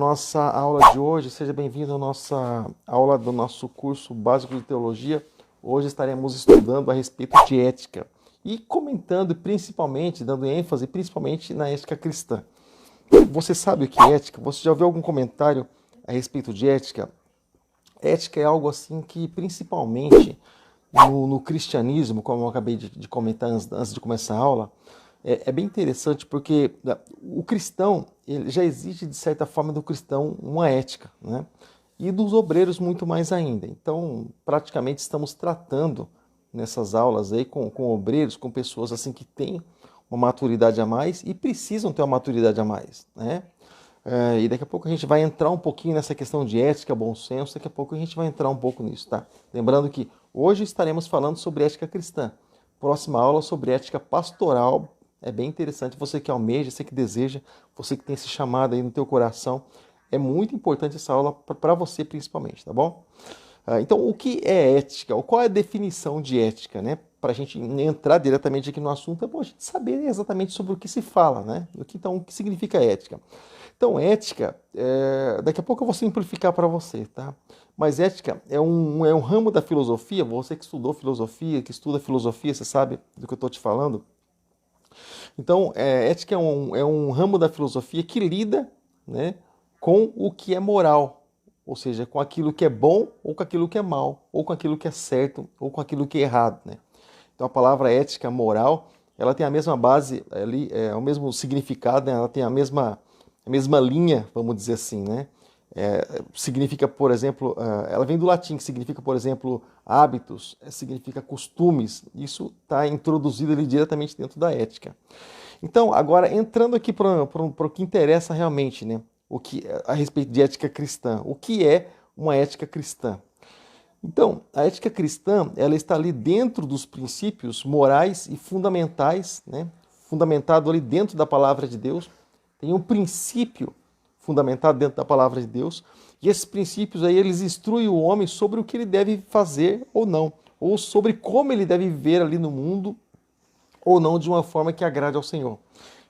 nossa aula de hoje. Seja bem-vindo à nossa aula do nosso curso básico de teologia. Hoje estaremos estudando a respeito de ética e comentando principalmente, dando ênfase principalmente na ética cristã. Você sabe o que é ética? Você já ouviu algum comentário a respeito de ética? Ética é algo assim que principalmente no cristianismo, como eu acabei de comentar antes de começar a aula, é bem interessante porque o cristão, ele já exige de certa forma do cristão uma ética, né? E dos obreiros muito mais ainda. Então, praticamente estamos tratando nessas aulas aí com obreiros, com pessoas assim que têm uma maturidade a mais e precisam ter uma maturidade a mais, né? E daqui a pouco a gente vai entrar um pouquinho nessa questão de ética, bom senso, daqui a pouco a gente vai entrar um pouco nisso, tá? Lembrando que hoje estaremos falando sobre ética cristã. Próxima aula sobre ética pastoral. É bem interessante, você que almeja, você que deseja, você que tem esse chamado aí no teu coração. É muito importante essa aula para você principalmente, tá bom? Então, o que é ética? Ou qual é a definição de ética, né? Para a gente entrar diretamente aqui no assunto, é bom a gente saber exatamente sobre o que se fala, né? Então, o que significa ética? Então, ética, daqui a pouco eu vou simplificar para você, tá? Mas ética é um ramo da filosofia, você que estudou filosofia, que estuda filosofia, você sabe do que eu estou te falando. Então, ética é um ramo da filosofia que lida, né, com o que é moral, ou seja, com aquilo que é bom ou com aquilo que é mal, ou com aquilo que é certo ou com aquilo que é errado, né? Então, a palavra ética, moral, ela tem a mesma base ali, o mesmo significado, né? Ela tem a mesma linha, vamos dizer assim, né? Significa, por exemplo, ela vem do latim, que significa, por exemplo, hábitos, significa costumes. Isso está introduzido ali diretamente dentro da ética. Então, agora entrando aqui para o que interessa realmente, né? A respeito de ética cristã. O que é uma ética cristã? Então, a ética cristã, ela está ali dentro dos princípios morais e fundamentais, né? Fundamentado ali dentro da palavra de Deus. Tem um princípio fundamentado dentro da palavra de Deus. E esses princípios aí, eles instruem o homem sobre o que ele deve fazer ou não. Ou sobre como ele deve viver ali no mundo ou não de uma forma que agrade ao Senhor.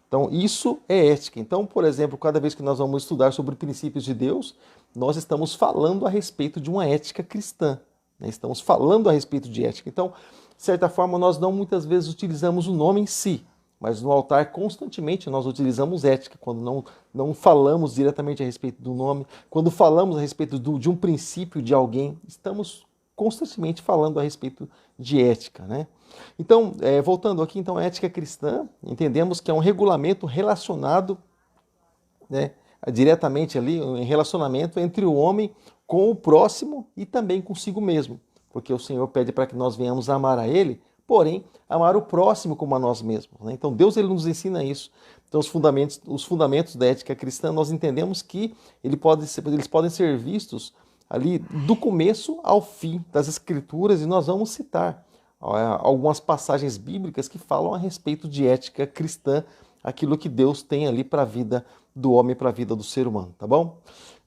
Então, isso é ética. Então, por exemplo, cada vez que nós vamos estudar sobre princípios de Deus, nós estamos falando a respeito de uma ética cristã, né? Estamos falando a respeito de ética. Então, de certa forma, nós não muitas vezes utilizamos o nome em si, mas no altar constantemente nós utilizamos ética, quando não falamos diretamente a respeito do nome, quando falamos a respeito de um princípio de alguém, estamos constantemente falando a respeito de ética, né? Então, voltando aqui, então, a ética cristã, entendemos que é um regulamento relacionado, né, diretamente ali, um relacionamento entre o homem com o próximo e também consigo mesmo, porque o Senhor pede para que nós venhamos a amar a Ele, porém, amar o próximo como a nós mesmos, né? Então, Deus ele nos ensina isso. Então, os fundamentos da ética cristã, nós entendemos que eles podem ser vistos ali do começo ao fim das Escrituras, e nós vamos citar algumas passagens bíblicas que falam a respeito de ética cristã, aquilo que Deus tem ali para a vida do homem, para a vida do ser humano, tá bom?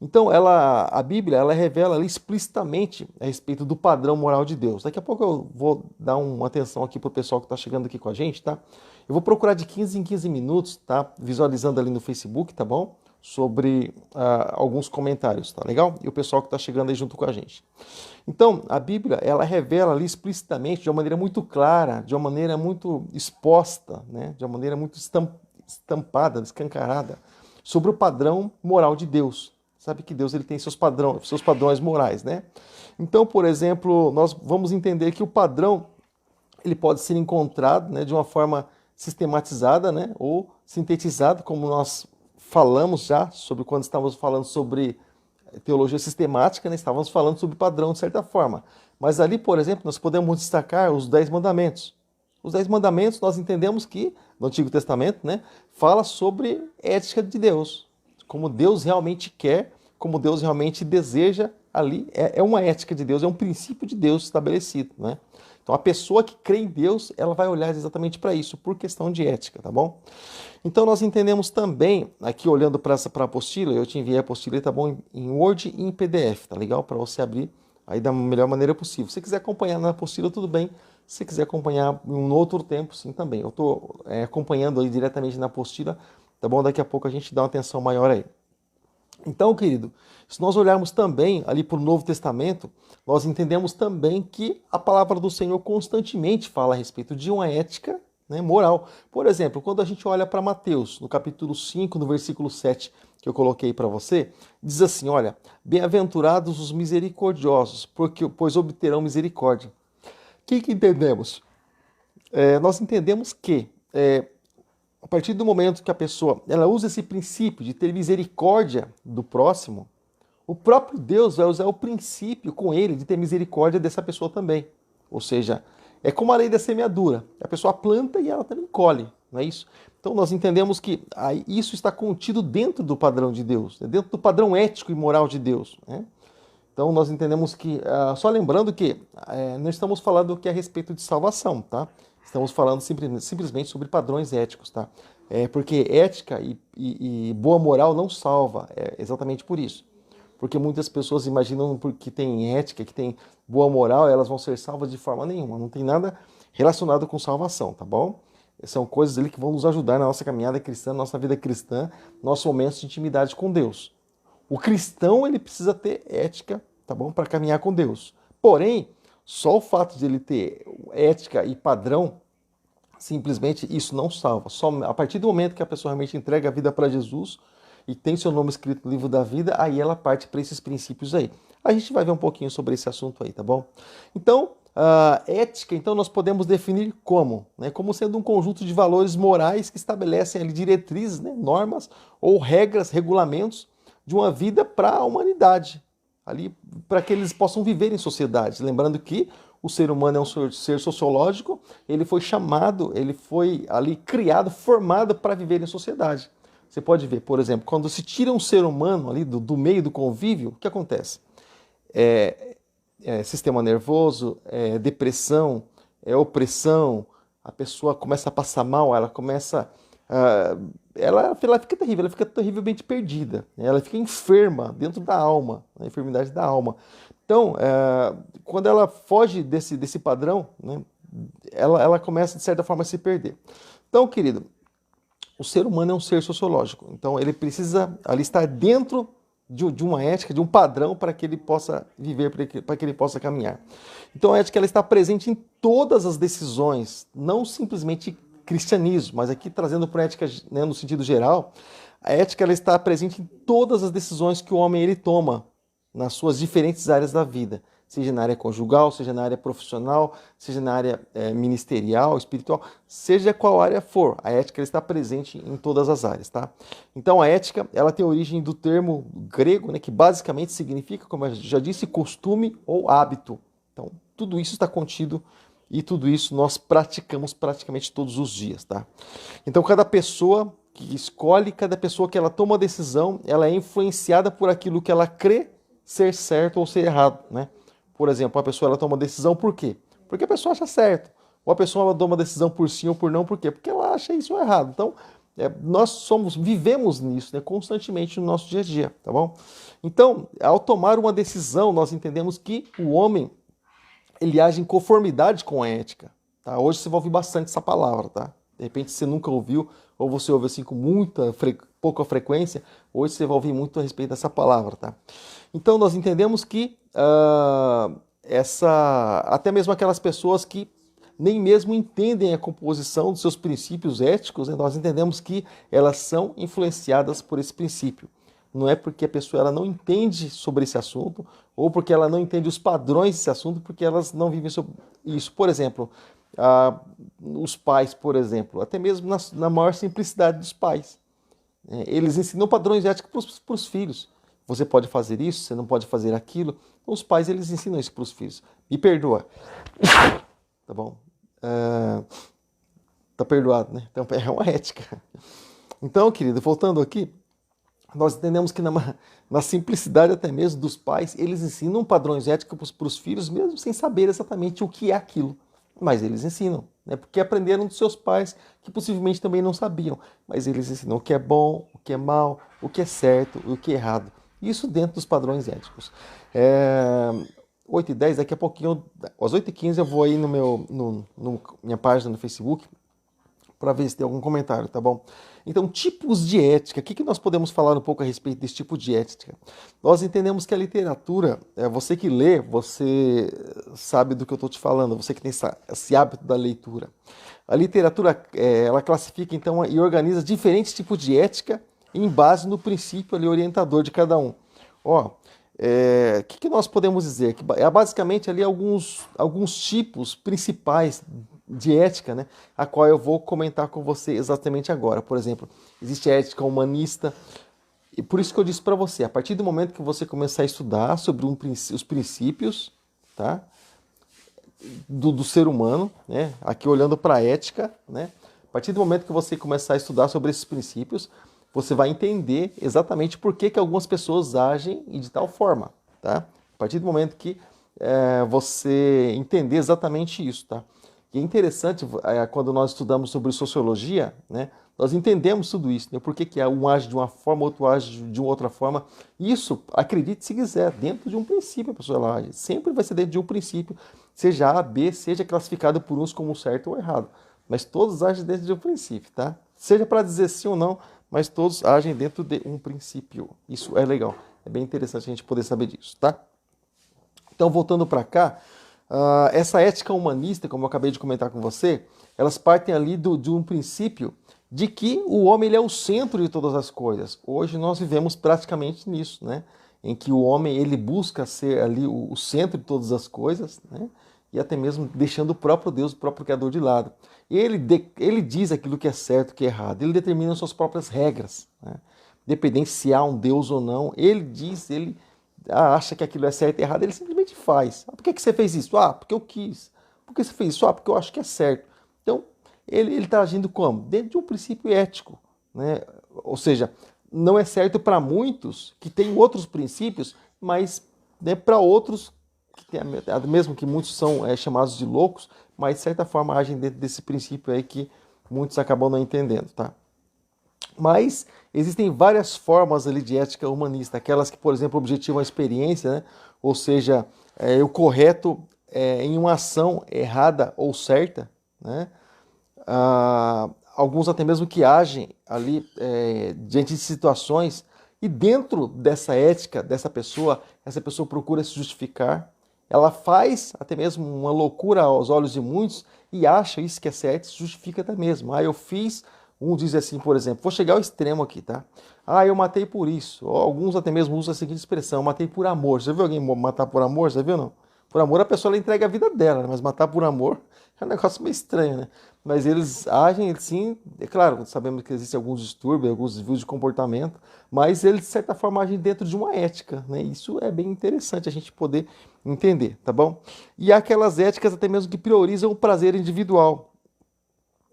Então, a Bíblia, ela revela ali explicitamente a respeito do padrão moral de Deus. Daqui a pouco eu vou dar uma atenção aqui para o pessoal que está chegando aqui com a gente, tá? Eu vou procurar de 15 em 15 minutos, tá? Visualizando ali no Facebook, tá bom? Sobre alguns comentários, tá legal? E o pessoal que está chegando aí junto com a gente. Então, a Bíblia, ela revela ali explicitamente, de uma maneira muito clara, de uma maneira muito exposta, né? De uma maneira muito estampada, escancarada, sobre o padrão moral de Deus. Sabe que Deus ele tem seus padrões morais, né? Então, por exemplo, nós vamos entender que o padrão ele pode ser encontrado, né, de uma forma sistematizada, né, ou sintetizada, como nós falamos já sobre quando estávamos falando sobre teologia sistemática, né, estávamos falando sobre padrão de certa forma. Mas ali, por exemplo, nós podemos destacar os 10 mandamentos. Os 10 mandamentos nós entendemos que, no Antigo Testamento, né, fala sobre ética de Deus, como Deus realmente quer, como Deus realmente deseja ali, é uma ética de Deus, é um princípio de Deus estabelecido, né? Então a pessoa que crê em Deus, ela vai olhar exatamente para isso, por questão de ética, tá bom? Então nós entendemos também, aqui olhando para a apostila, eu te enviei a apostila, tá bom? Em Word e em PDF, tá legal? Para você abrir aí da melhor maneira possível. Se você quiser acompanhar na apostila, tudo bem. Se você quiser acompanhar em um outro tempo, sim, também. Eu estou acompanhando aí diretamente na apostila, tá bom? Daqui a pouco a gente dá uma atenção maior aí. Então, querido, se nós olharmos também ali para o Novo Testamento, nós entendemos também que a palavra do Senhor constantemente fala a respeito de uma ética, né, moral. Por exemplo, quando a gente olha para Mateus, no capítulo 5, no versículo 7, que eu coloquei para você, diz assim, olha, bem-aventurados os misericordiosos, pois obterão misericórdia. O que entendemos? Nós entendemos que a partir do momento que a pessoa ela usa esse princípio de ter misericórdia do próximo, o próprio Deus vai usar o princípio com ele de ter misericórdia dessa pessoa também. Ou seja, é como a lei da semeadura. A pessoa planta e ela também colhe, não é isso? Então nós entendemos que isso está contido dentro do padrão de Deus, dentro do padrão ético e moral de Deus, né? Então nós entendemos que, só lembrando que não estamos falando aqui a respeito de salvação, tá? Estamos falando simplesmente sobre padrões éticos, tá? Porque ética e boa moral não salva, é exatamente por isso. Porque muitas pessoas imaginam que tem ética, que tem boa moral, elas vão ser salvas de forma nenhuma. Não tem nada relacionado com salvação, tá bom? São coisas ali que vão nos ajudar na nossa caminhada cristã, na nossa vida cristã, nossos momentos de intimidade com Deus. O cristão, ele precisa ter ética, tá bom? Para caminhar com Deus. Porém, só o fato de ele ter ética e padrão, simplesmente isso não salva. Só a partir do momento que a pessoa realmente entrega a vida para Jesus e tem seu nome escrito no livro da vida, aí ela parte para esses princípios aí. A gente vai ver um pouquinho sobre esse assunto aí, tá bom? Então, ética, então nós podemos definir como, né? Como sendo um conjunto de valores morais que estabelecem ali diretrizes, né? Normas ou regras, regulamentos de uma vida para a humanidade, ali para que eles possam viver em sociedade. Lembrando que o ser humano é um ser sociológico, ele foi chamado, ele foi ali criado, formado para viver em sociedade. Você pode ver, por exemplo, quando se tira um ser humano ali do meio do convívio, o que acontece? Sistema nervoso, depressão, opressão, a pessoa começa a passar mal, ela começa... ela fica terrível, ela fica terrivelmente perdida, né? Ela fica enferma dentro da alma, a enfermidade da alma. Então, quando ela foge desse padrão, né, ela começa, de certa forma, a se perder. Então, querido, o ser humano é um ser sociológico, então ele precisa ali estar dentro de uma ética, de um padrão para que ele possa viver, para que ele possa caminhar. Então a ética ela está presente em todas as decisões, não simplesmente cristianismo, mas aqui trazendo para a ética, né, no sentido geral, a ética ela está presente em todas as decisões que o homem ele toma nas suas diferentes áreas da vida, seja na área conjugal, seja na área profissional, seja na área ministerial, espiritual, seja qual área for, a ética ela está presente em todas as áreas, tá? Então a ética, ela tem origem do termo grego, né, que basicamente significa, como eu já disse, costume ou hábito. Então tudo isso está contido e tudo isso nós praticamos praticamente todos os dias, tá? Então cada pessoa que escolhe, cada pessoa que ela toma a decisão, ela é influenciada por aquilo que ela crê ser certo ou ser errado, né? Por exemplo, a pessoa ela toma uma decisão por quê? Porque a pessoa acha certo. Ou a pessoa ela toma uma decisão por sim ou por não, por quê? Porque ela acha isso errado. Então, nós vivemos nisso, né, constantemente no nosso dia a dia, tá bom? Então, ao tomar uma decisão, nós entendemos que o homem, ele age em conformidade com a ética, tá? Hoje você vai ouvir bastante essa palavra, tá? De repente você nunca ouviu, ou você ouve assim com pouca frequência, hoje você vai ouvir muito a respeito dessa palavra, tá? Então nós entendemos que até mesmo aquelas pessoas que nem mesmo entendem a composição dos seus princípios éticos, né, nós entendemos que elas são influenciadas por esse princípio. Não é porque a pessoa ela não entende sobre esse assunto, ou porque ela não entende os padrões desse assunto, porque elas não vivem sobre isso. Por exemplo, os pais, por exemplo, até mesmo na maior simplicidade dos pais. Eles ensinam padrões éticos para os filhos. Você pode fazer isso, você não pode fazer aquilo. Então, os pais eles ensinam isso para os filhos. Me perdoa. Tá bom? Tá perdoado, né? Então é uma ética. Então, querido, voltando aqui, nós entendemos que na simplicidade até mesmo dos pais, eles ensinam padrões éticos para os filhos, mesmo sem saber exatamente o que é aquilo. Mas eles ensinam, né? Porque aprenderam dos seus pais, que possivelmente também não sabiam. Mas eles ensinam o que é bom, o que é mal, o que é certo, o que é errado. Isso dentro dos padrões éticos. 8h10, daqui a pouquinho, às 8h15 eu vou aí minha página no Facebook para ver se tem algum comentário, tá bom? Então, tipos de ética. O que nós podemos falar um pouco a respeito desse tipo de ética? Nós entendemos que a literatura, você que lê, você sabe do que eu estou te falando, você que tem esse hábito da leitura. A literatura, ela classifica então e organiza diferentes tipos de ética em base no princípio ali orientador de cada um. Ó, que nós podemos dizer? Que basicamente ali alguns tipos principais de ética, né, a qual eu vou comentar com você exatamente agora. Por exemplo, existe a ética humanista, e por isso que eu disse para você, a partir do momento que você começar a estudar sobre os princípios, tá, do ser humano, né, aqui olhando para a ética, né, a partir do momento que você começar a estudar sobre esses princípios, você vai entender exatamente por que algumas pessoas agem de tal forma, tá? A partir do momento que você entender exatamente isso, tá? E é interessante, quando nós estudamos sobre sociologia, né, nós entendemos tudo isso, né? Por que um age de uma forma, outro age de uma outra forma. Isso, acredite se quiser, dentro de um princípio a pessoa ela age. Sempre vai ser dentro de um princípio, seja A, B, seja classificado por uns como certo ou errado. Mas todos agem dentro de um princípio, tá? Seja para dizer sim ou não, mas todos agem dentro de um princípio. Isso é legal, é bem interessante a gente poder saber disso, tá? Então, voltando para cá, essa ética humanista, como eu acabei de comentar com você, elas partem ali de um princípio de que o homem ele é o centro de todas as coisas. Hoje nós vivemos praticamente nisso, né? Em que o homem ele busca ser ali o centro de todas as coisas, né? E até mesmo deixando o próprio Deus, o próprio Criador de lado. Ele diz aquilo que é certo, que é errado. Ele determina suas próprias regras, né? Independente se há um Deus ou não. Ele diz, ele acha que aquilo é certo e errado, ele simplesmente faz. Por que você fez isso? Porque eu quis. Por que você fez isso? Porque eu acho que é certo. Então, ele está agindo como? Dentro de um princípio ético, né? Ou seja, não é certo para muitos que têm outros princípios, mas, né, para outros, mesmo que muitos são chamados de loucos, mas de certa forma agem dentro desse princípio aí que muitos acabam não entendendo, tá? Mas existem várias formas ali de ética humanista, aquelas que, por exemplo, objetivam a experiência, né? Ou seja, o correto em uma ação errada ou certa, né? Alguns até mesmo que agem ali diante de situações e dentro dessa ética dessa pessoa, essa pessoa procura se justificar, ela faz até mesmo uma loucura aos olhos de muitos e acha isso que é certo, se justifica até mesmo. Eu fiz, um diz assim, por exemplo, vou chegar ao extremo aqui, tá? Eu matei por isso. Ou alguns até mesmo usam a seguinte expressão, matei por amor. Já viu alguém matar por amor? Já viu não? Por amor a pessoa ela entrega a vida dela, né? Mas matar por amor é um negócio meio estranho, né? Mas eles agem assim, é claro, sabemos que existem alguns distúrbios, alguns desvios de comportamento, mas eles de certa forma agem dentro de uma ética, né? Isso é bem interessante a gente poder entender, tá bom? E há aquelas éticas até mesmo que priorizam o prazer individual.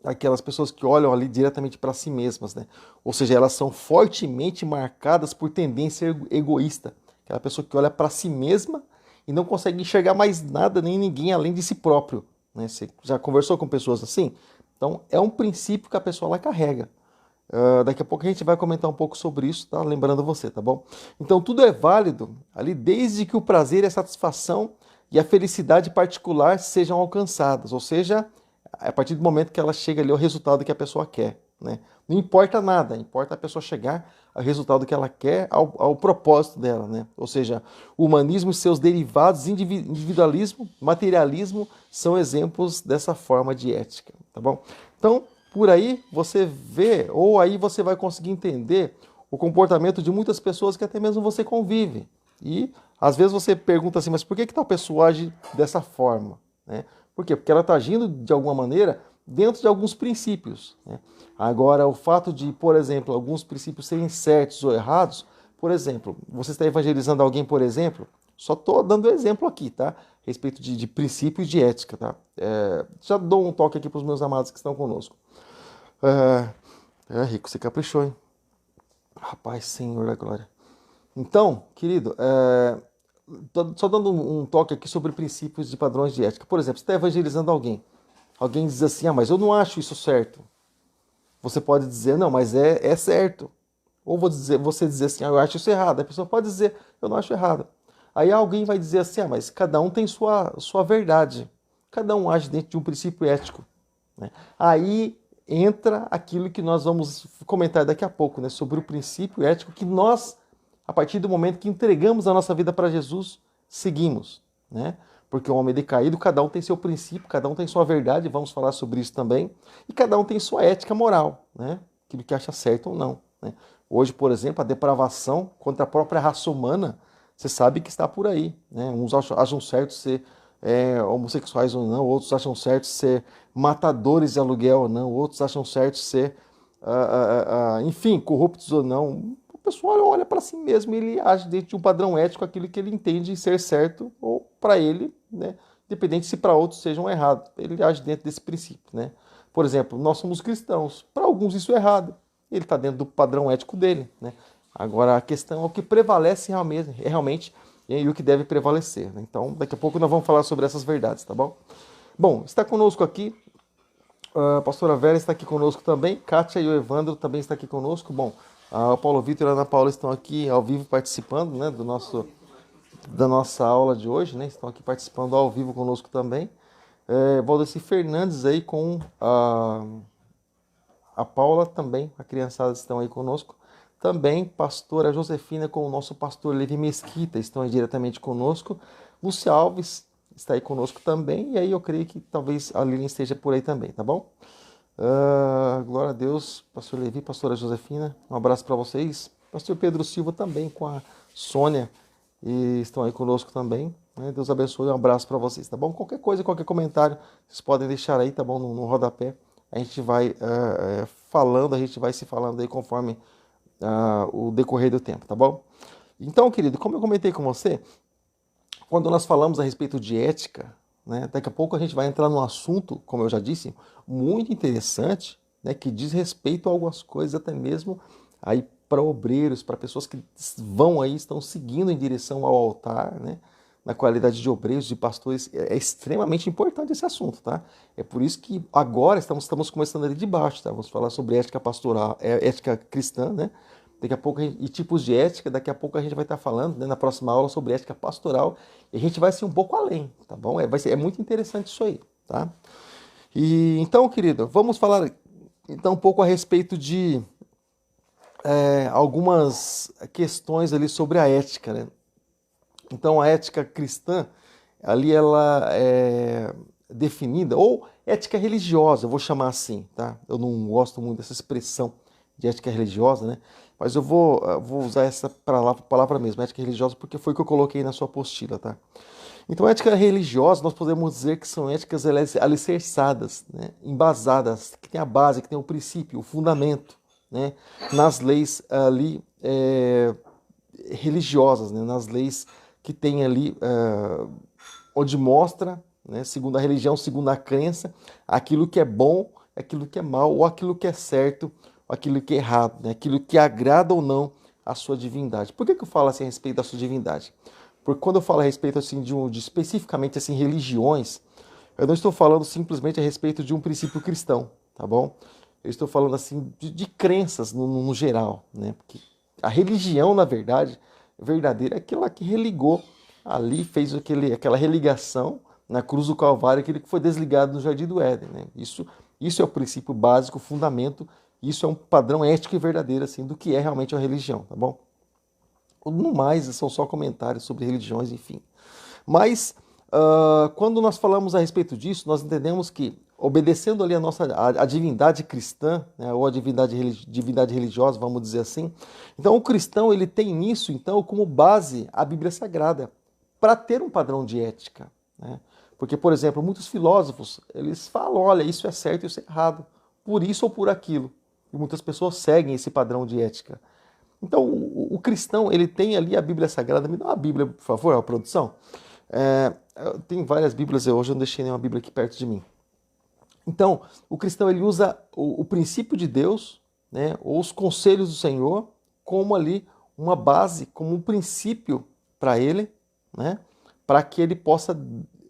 Aquelas pessoas que olham ali diretamente para si mesmas, né? Ou seja, elas são fortemente marcadas por tendência egoísta. Aquela pessoa que olha para si mesma e não consegue enxergar mais nada nem ninguém além de si próprio, né? Você já conversou com pessoas assim? Então, é um princípio que a pessoa ela carrega. Daqui a pouco a gente vai comentar um pouco sobre isso, tá? Lembrando você, tá bom? Então, tudo é válido ali desde que o prazer e a satisfação e a felicidade particular sejam alcançadas, ou seja, a partir do momento que ela chega ali ao resultado que a pessoa quer, né? Não importa nada, importa a pessoa chegar ao resultado que ela quer, ao propósito dela, né? Ou seja, o humanismo e seus derivados, individualismo, materialismo, são exemplos dessa forma de ética, tá bom? Então, por aí você vê, ou aí você vai conseguir entender o comportamento de muitas pessoas que até mesmo você convive. E às vezes você pergunta assim, mas por que tal pessoa age dessa forma, né? Por quê? Porque ela está agindo de alguma maneira dentro de alguns princípios, né? Agora, o fato de, por exemplo, alguns princípios serem certos ou errados, por exemplo, você está evangelizando alguém, por exemplo, só estou dando exemplo aqui, tá? A respeito de princípios de ética, tá? Já dou um toque aqui para os meus amados que estão conosco. Rico, você caprichou, hein? Rapaz, Senhor da glória. Então, querido, só dando um toque aqui sobre princípios de padrões de ética. Por exemplo, você está evangelizando alguém. Alguém diz assim, mas eu não acho isso certo. Você pode dizer, não, mas é certo. Ou você dizer assim, eu acho isso errado. A pessoa pode dizer, eu não acho errado. Aí alguém vai dizer assim, mas cada um tem sua verdade. Cada um age dentro de um princípio ético, né? Aí entra aquilo que nós vamos comentar daqui a pouco, né, sobre o princípio ético que nós, a partir do momento que entregamos a nossa vida para Jesus, seguimos, né? Porque o homem decaído, cada um tem seu princípio, cada um tem sua verdade, vamos falar sobre isso também, e cada um tem sua ética moral, né? Aquilo que acha certo ou não, né? Hoje, por exemplo, a depravação contra a própria raça humana, você sabe que está por aí, né? Uns acham certo ser homossexuais ou não, outros acham certo ser matadores de aluguel ou não, outros acham certo ser, enfim, corruptos ou não. O pessoal olha para si mesmo e ele age dentro de um padrão ético aquilo que ele entende ser certo ou para ele, né? Independente se para outros sejam errados. Ele age dentro desse princípio, né? Por exemplo, nós somos cristãos. Para alguns isso é errado. Ele está dentro do padrão ético dele, né? Agora a questão é o que prevalece realmente e o que deve prevalecer, né? Então, daqui a pouco nós vamos falar sobre essas verdades, tá bom? Bom, está conosco aqui a pastora Vera está aqui conosco também, Kátia e o Evandro também estão aqui conosco. Bom, o Paulo Vitor e a Ana Paula estão aqui ao vivo participando, né, da nossa aula de hoje, né, estão aqui participando ao vivo conosco também. Valdeci Fernandes aí com a Paula também, a criançada estão aí conosco. Também pastora Josefina com o nosso pastor Levi Mesquita estão aí diretamente conosco. Lúcia Alves está aí conosco também, e aí eu creio que talvez a Lilian esteja por aí também, tá bom? Glória a Deus, pastor Levi, pastora Josefina, um abraço para vocês. Pastor Pedro Silva também com a Sônia, e estão aí conosco também, né? Deus abençoe, um abraço para vocês, tá bom? Qualquer coisa, qualquer comentário, vocês podem deixar aí, tá bom? No rodapé, a gente vai falando, a gente vai se falando aí conforme o decorrer do tempo, tá bom? Então, querido, como eu comentei com você, quando nós falamos a respeito de ética, né, daqui a pouco a gente vai entrar num assunto, como eu já disse, muito interessante, né, que diz respeito a algumas coisas até mesmo aí para obreiros, para pessoas que vão aí, estão seguindo em direção ao altar, né, na qualidade de obreiros, de pastores. É extremamente importante esse assunto, tá? É por isso que agora estamos começando ali de baixo, tá? Vamos falar sobre ética pastoral, ética cristã, né? Daqui a pouco, e tipos de ética, daqui a pouco a gente vai estar falando, né, na próxima aula sobre ética pastoral, e a gente vai ser um pouco além, tá bom? É muito interessante isso aí, tá? E então, querido, vamos falar então um pouco a respeito de algumas questões ali sobre a ética, né? Então, a ética cristã, ali ela é definida, ou ética religiosa, eu vou chamar assim, tá? Eu não gosto muito dessa expressão de ética religiosa, né? Mas eu vou usar essa palavra mesmo, ética religiosa, porque foi o que eu coloquei na sua apostila, tá? Então, ética religiosa, nós podemos dizer que são éticas alicerçadas, né? Embasadas, que tem a base, que tem o princípio, o fundamento, né? Nas leis ali religiosas, né? Nas leis que tem ali, onde mostra, né? Segundo a religião, segundo a crença, aquilo que é bom, aquilo que é mal, ou aquilo que é certo, aquilo que é errado, né? Aquilo que agrada ou não a sua divindade. Por que eu falo assim a respeito da sua divindade? Porque quando eu falo a respeito assim, de especificamente assim, religiões, eu não estou falando simplesmente a respeito de um princípio cristão, tá bom? Eu estou falando assim de crenças no geral, né? Porque a religião, na verdade, verdadeira é aquela que religou ali, fez aquela religação na cruz do Calvário, aquele que foi desligado no Jardim do Éden, né? Isso é o princípio básico, o fundamento. Isso é um padrão ético e verdadeiro, assim, do que é realmente a religião, tá bom? No mais, são só comentários sobre religiões, enfim. Mas, quando nós falamos a respeito disso, nós entendemos que, obedecendo ali a divindade cristã, né, ou a divindade religiosa, vamos dizer assim, então o cristão ele tem nisso, então, como base a Bíblia Sagrada, para ter um padrão de ética, né? Porque, por exemplo, muitos filósofos, eles falam, olha, isso é certo e isso é errado, por isso ou por aquilo. E muitas pessoas seguem esse padrão de ética. Então, o cristão, ele tem ali a Bíblia Sagrada. Me dá uma Bíblia, por favor, a produção. Tem várias Bíblias, hoje eu não deixei nenhuma Bíblia aqui perto de mim. Então, o cristão, ele usa o princípio de Deus, né, ou os conselhos do Senhor, como ali uma base, como um princípio para ele, né, para que ele possa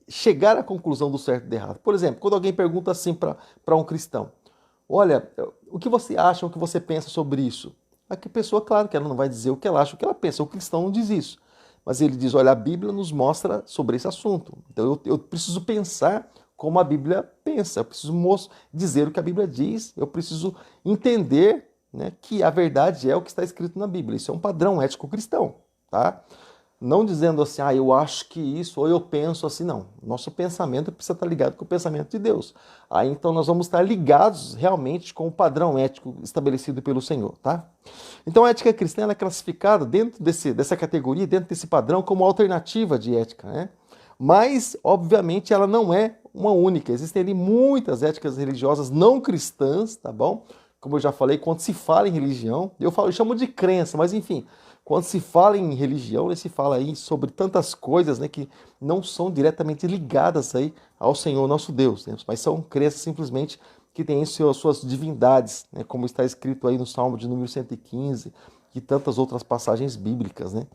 chegar à conclusão do certo e do errado. Por exemplo, quando alguém pergunta assim para um cristão, olha, o que você acha, o que você pensa sobre isso? A pessoa, claro que ela não vai dizer o que ela acha, o que ela pensa. O cristão não diz isso. Mas ele diz, olha, a Bíblia nos mostra sobre esse assunto. Então eu preciso pensar como a Bíblia pensa, eu preciso dizer o que a Bíblia diz, eu preciso entender, né, que a verdade é o que está escrito na Bíblia. Isso é um padrão ético cristão, tá? Não dizendo assim, eu acho que isso, ou eu penso assim, não. Nosso pensamento precisa estar ligado com o pensamento de Deus. Aí então nós vamos estar ligados realmente com o padrão ético estabelecido pelo Senhor, tá? Então a ética cristã ela é classificada dentro dessa categoria, dentro desse padrão, como alternativa de ética, né? Mas, obviamente, ela não é uma única. Existem ali muitas éticas religiosas não cristãs, tá bom? Como eu já falei, quando se fala em religião, eu chamo de crença, mas enfim, quando se fala em religião, se fala aí sobre tantas coisas, né, que não são diretamente ligadas aí ao Senhor nosso Deus, né, mas são crenças simplesmente que têm suas divindades, né, como está escrito aí no Salmo de número 115 e tantas outras passagens bíblicas, né.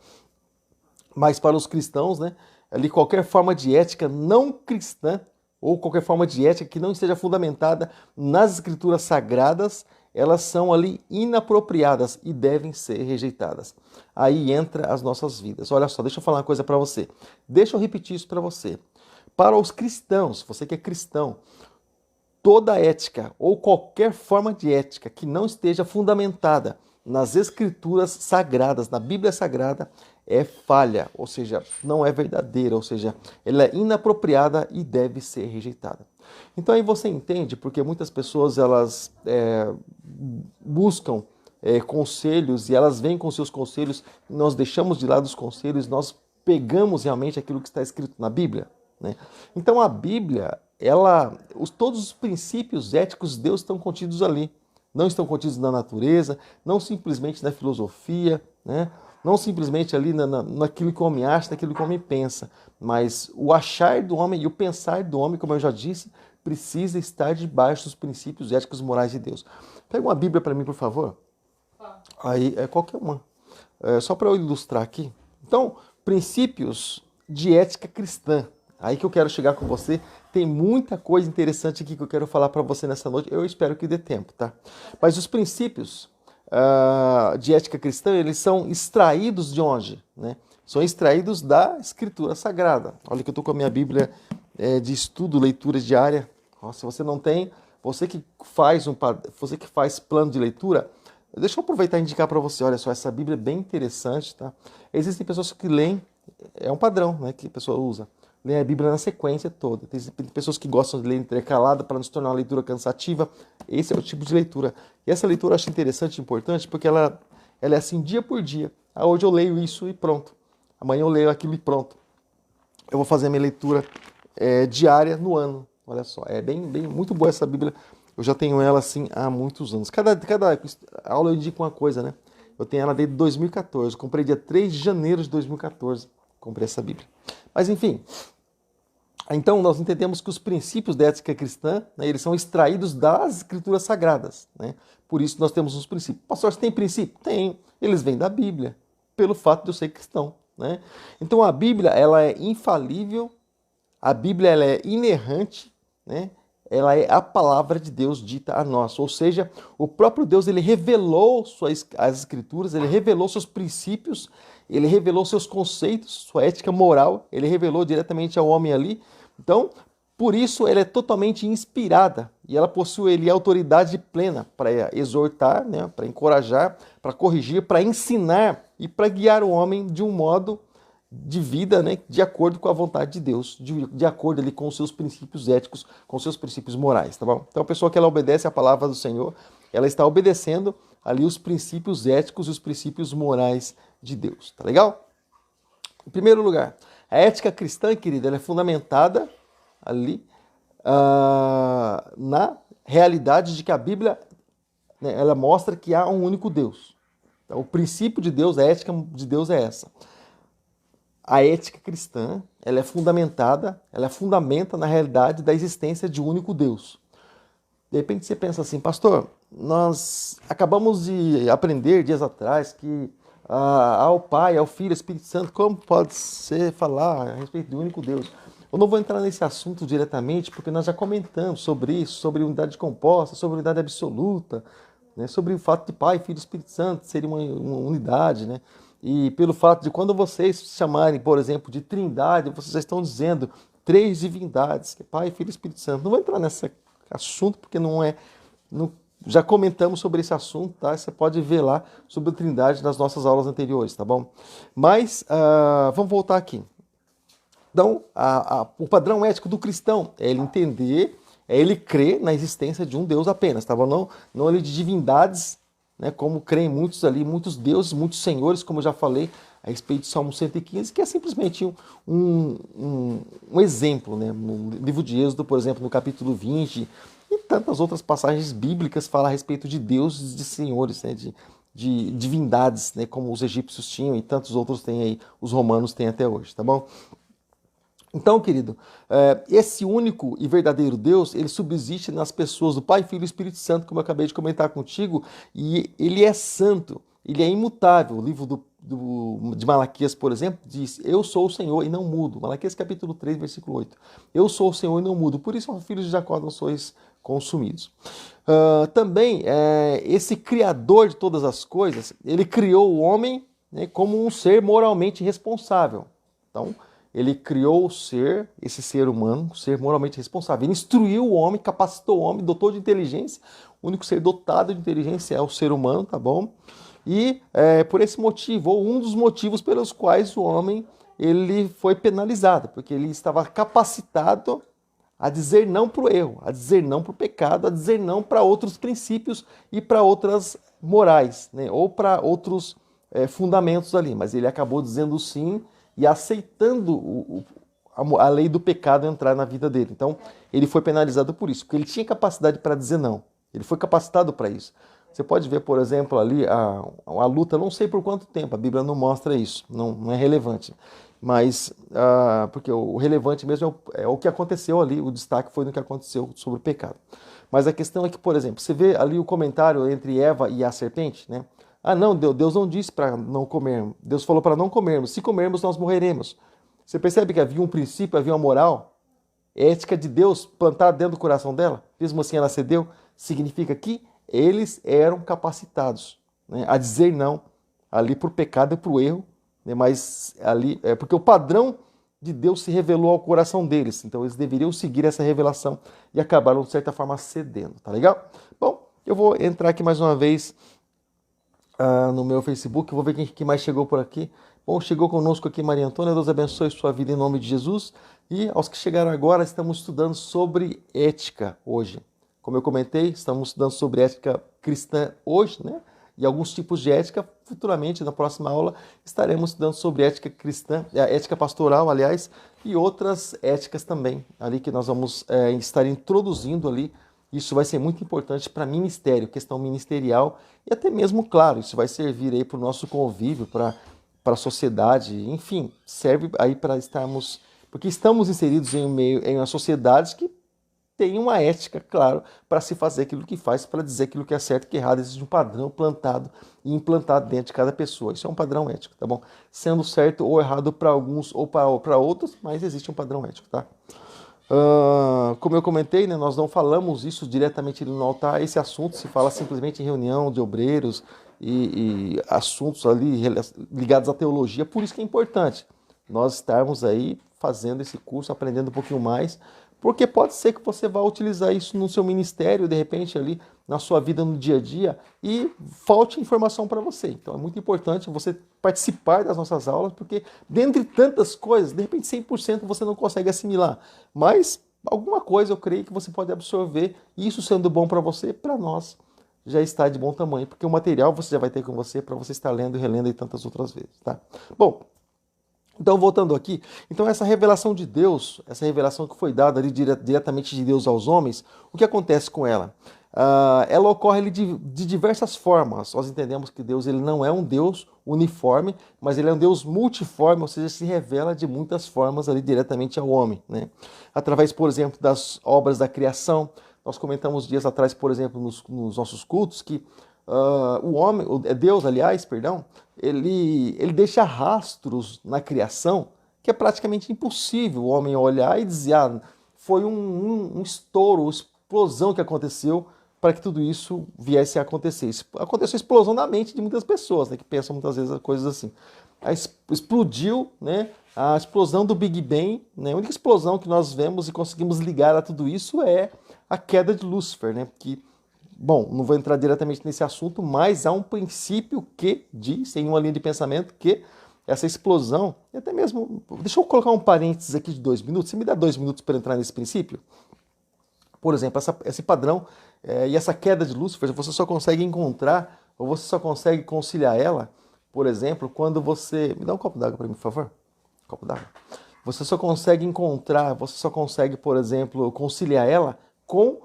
Mas para os cristãos, né, ali qualquer forma de ética não cristã ou qualquer forma de ética que não esteja fundamentada nas escrituras sagradas, elas são ali inapropriadas e devem ser rejeitadas. Aí entra as nossas vidas. Olha só, deixa eu falar uma coisa para você. Deixa eu repetir isso para você. Para os cristãos, você que é cristão, toda ética ou qualquer forma de ética que não esteja fundamentada nas escrituras sagradas, na Bíblia Sagrada, é falha, ou seja, não é verdadeira, ou seja, ela é inapropriada e deve ser rejeitada. Então aí você entende porque muitas pessoas elas buscam conselhos e elas vêm com seus conselhos, nós deixamos de lado os conselhos, nós pegamos realmente aquilo que está escrito na Bíblia, né? Então a Bíblia, todos os princípios éticos de Deus estão contidos ali. Não estão contidos na natureza, não simplesmente na filosofia, né? Não simplesmente ali naquilo que o homem acha, naquilo que o homem pensa, mas o achar do homem e o pensar do homem, como eu já disse, precisa estar debaixo dos princípios éticos e morais de Deus. Pega uma Bíblia para mim, por favor. Aí, qualquer uma. Só para eu ilustrar aqui. Então, princípios de ética cristã. Aí que eu quero chegar com você. Tem muita coisa interessante aqui que eu quero falar para você nessa noite. Eu espero que dê tempo, tá? Mas os princípios de ética cristã, eles são extraídos de onde? Né? São extraídos da Escritura Sagrada. Olha que eu estou com a minha Bíblia de estudo, leitura diária. Se você não tem, você que faz plano de leitura, deixa eu aproveitar e indicar para você. Olha só, essa Bíblia é bem interessante, tá? Existem pessoas que leem, é um padrão, né, que a pessoa usa. Lê a Bíblia na sequência toda. Tem pessoas que gostam de ler intercalada para não se tornar uma leitura cansativa. Esse é o tipo de leitura. E essa leitura eu acho interessante e importante porque ela é assim dia por dia. Hoje eu leio isso e pronto. Amanhã eu leio aquilo e pronto. Eu vou fazer a minha leitura diária no ano. Olha só, é muito boa essa Bíblia. Eu já tenho ela assim há muitos anos. Cada aula eu indico uma coisa, né? Eu tenho ela desde 2014. Comprei dia 3 de janeiro de 2014. Comprei essa Bíblia. Mas enfim... Então, nós entendemos que os princípios da ética cristã, né, eles são extraídos das escrituras sagradas. Né? Por isso nós temos os princípios. Pastor, você tem princípio? Tenho. Eles vêm da Bíblia, pelo fato de eu ser cristão. Né? Então, a Bíblia ela é infalível, a Bíblia ela é inerrante, né? Ela é a palavra de Deus dita a nós. Ou seja, o próprio Deus ele revelou as escrituras, ele revelou seus princípios, ele revelou seus conceitos, sua ética moral, ele revelou diretamente ao homem ali. Então, por isso ela é totalmente inspirada e ela possui ali autoridade plena para exortar, né, para encorajar, para corrigir, para ensinar e para guiar o homem de um modo de vida, né, de acordo com a vontade de Deus, de acordo ali com os seus princípios éticos, com os seus princípios morais, tá bom? Então a pessoa que ela obedece à palavra do Senhor, ela está obedecendo ali os princípios éticos e os princípios morais de Deus, tá legal? Em primeiro lugar, a ética cristã, querida, ela é fundamentada ali na realidade de que a Bíblia, né, ela mostra que há um único Deus. Então, o princípio de Deus, a ética de Deus é essa. A ética cristã, ela fundamenta na realidade da existência de um único Deus. De repente você pensa assim, pastor, nós acabamos de aprender dias atrás que ao Pai, ao Filho, ao Espírito Santo, como pode ser falar a respeito do único Deus? Eu não vou entrar nesse assunto diretamente, porque nós já comentamos sobre isso, sobre unidade composta, sobre unidade absoluta, né, sobre o fato de Pai, Filho e Espírito Santo serem uma unidade, né? E pelo fato de quando vocês chamarem, por exemplo, de trindade, vocês estão dizendo três divindades, que é Pai, Filho e Espírito Santo. Não vou entrar nesse assunto porque já comentamos sobre esse assunto, tá? Você pode ver lá sobre a Trindade nas nossas aulas anteriores, tá bom? Mas vamos voltar aqui. Então, o padrão ético do cristão é ele entender, é ele crer na existência de um Deus apenas, tá bom? Não ele de divindades, né? Como creem muitos ali, muitos deuses, muitos senhores, como eu já falei a respeito de Salmo 115, que é simplesmente um exemplo, né? No livro de Êxodo, por exemplo, no capítulo 20, e tantas outras passagens bíblicas falam a respeito de deuses, de senhores, né? De divindades, né? Como os egípcios tinham e tantos outros têm aí, os romanos têm até hoje, tá bom? Então, querido, esse único e verdadeiro Deus, ele subsiste nas pessoas do Pai, Filho e Espírito Santo, como eu acabei de comentar contigo, e ele é santo, ele é imutável. O livro de Malaquias, por exemplo, diz: eu sou o Senhor e não mudo. Malaquias capítulo 3, versículo 8. Eu sou o Senhor e não mudo, por isso, ó filhos de Jacó, não sois consumidos. Também, esse Criador de todas as coisas, ele criou o homem, né, como um ser moralmente responsável. Então, ele criou esse ser humano, um ser moralmente responsável. Ele instruiu o homem, capacitou o homem, dotou de inteligência. O único ser dotado de inteligência é o ser humano, tá bom? E por esse motivo, ou um dos motivos pelos quais o homem ele foi penalizado, porque ele estava capacitado a dizer não para o erro, a dizer não para o pecado, a dizer não para outros princípios e para outras morais, né? Ou para outros fundamentos ali. Mas ele acabou dizendo sim e aceitando a lei do pecado entrar na vida dele. Então, ele foi penalizado por isso, porque ele tinha capacidade para dizer não. Ele foi capacitado para isso. Você pode ver, por exemplo, ali a luta, não sei por quanto tempo, a Bíblia não mostra isso, não é relevante. Mas, porque o relevante mesmo é o que aconteceu ali, o destaque foi no que aconteceu sobre o pecado. Mas a questão é que, por exemplo, você vê ali o comentário entre Eva e a serpente, né? Ah, não, Deus não disse para não comermos. Deus falou para não comermos. Se comermos, nós morreremos. Você percebe que havia um princípio, havia uma moral, ética de Deus plantada dentro do coração dela? Mesmo assim ela cedeu. Significa que eles eram capacitados, né, a dizer não ali por pecado e por erro, né, mas ali porque o padrão de Deus se revelou ao coração deles. Então eles deveriam seguir essa revelação e acabaram, de certa forma, cedendo. Tá legal? Bom, eu vou entrar aqui mais uma vez no meu Facebook, vou ver quem mais chegou por aqui. Bom, chegou conosco aqui Maria Antônia, Deus abençoe sua vida em nome de Jesus. E aos que chegaram agora, estamos estudando sobre ética hoje. Como eu comentei, estamos estudando sobre ética cristã hoje, né? E alguns tipos de ética. Futuramente, na próxima aula, estaremos estudando sobre ética cristã, ética pastoral, aliás, e outras éticas também, ali que nós vamos estar introduzindo ali. Isso vai ser muito importante para ministério, questão ministerial, e até mesmo, claro, isso vai servir aí para o nosso convívio, para a sociedade, enfim, serve aí para estarmos, porque estamos inseridos em uma sociedade que tem uma ética, claro, para se fazer aquilo que faz, para dizer aquilo que é certo e que é errado. Existe um padrão plantado e implantado dentro de cada pessoa. Isso é um padrão ético, tá bom? Sendo certo ou errado para alguns ou para outros, mas existe um padrão ético, tá? Como eu comentei, né, nós não falamos isso diretamente no altar. Esse assunto se fala simplesmente em reunião de obreiros e assuntos ali ligados à teologia. Por isso que é importante nós estarmos aí fazendo esse curso, aprendendo um pouquinho mais, porque pode ser que você vá utilizar isso no seu ministério, de repente ali na sua vida no dia a dia, e falte informação para você. Então é muito importante você participar das nossas aulas, porque dentre tantas coisas, de repente 100% você não consegue assimilar, mas alguma coisa eu creio que você pode absorver, e isso sendo bom para você, para nós já está de bom tamanho, porque o material você já vai ter com você para você estar lendo e relendo e tantas outras vezes, tá? Bom, então, voltando aqui, então essa revelação de Deus, essa revelação que foi dada ali diretamente de Deus aos homens, o que acontece com ela? Ela ocorre ali de diversas formas. Nós entendemos que Deus ele não é um Deus uniforme, mas ele é um Deus multiforme, ou seja, se revela de muitas formas ali diretamente ao homem, né? Através, por exemplo, das obras da criação. Nós comentamos dias atrás, por exemplo, nos nossos cultos, que Deus, aliás, perdão, ele deixa rastros na criação que é praticamente impossível o homem olhar e dizer, foi um estouro, uma explosão que aconteceu para que tudo isso viesse a acontecer. Aconteceu a explosão na mente de muitas pessoas, né, que pensam muitas vezes coisas assim. explodiu, né, a explosão do Big Bang, né, a única explosão que nós vemos e conseguimos ligar a tudo isso é a queda de Lúcifer, né, que, bom, não vou entrar diretamente nesse assunto, mas há um princípio que diz, em uma linha de pensamento, que essa explosão, e até mesmo, deixa eu colocar um parênteses aqui de 2 minutos, você me dá 2 minutos para entrar nesse princípio? Por exemplo, esse padrão e essa queda de Lúcifer, você só consegue encontrar, ou você só consegue conciliar ela, por exemplo, quando você... Me dá um copo d'água para mim, por favor. Um copo d'água. Você só consegue encontrar, você só consegue, por exemplo, conciliar ela com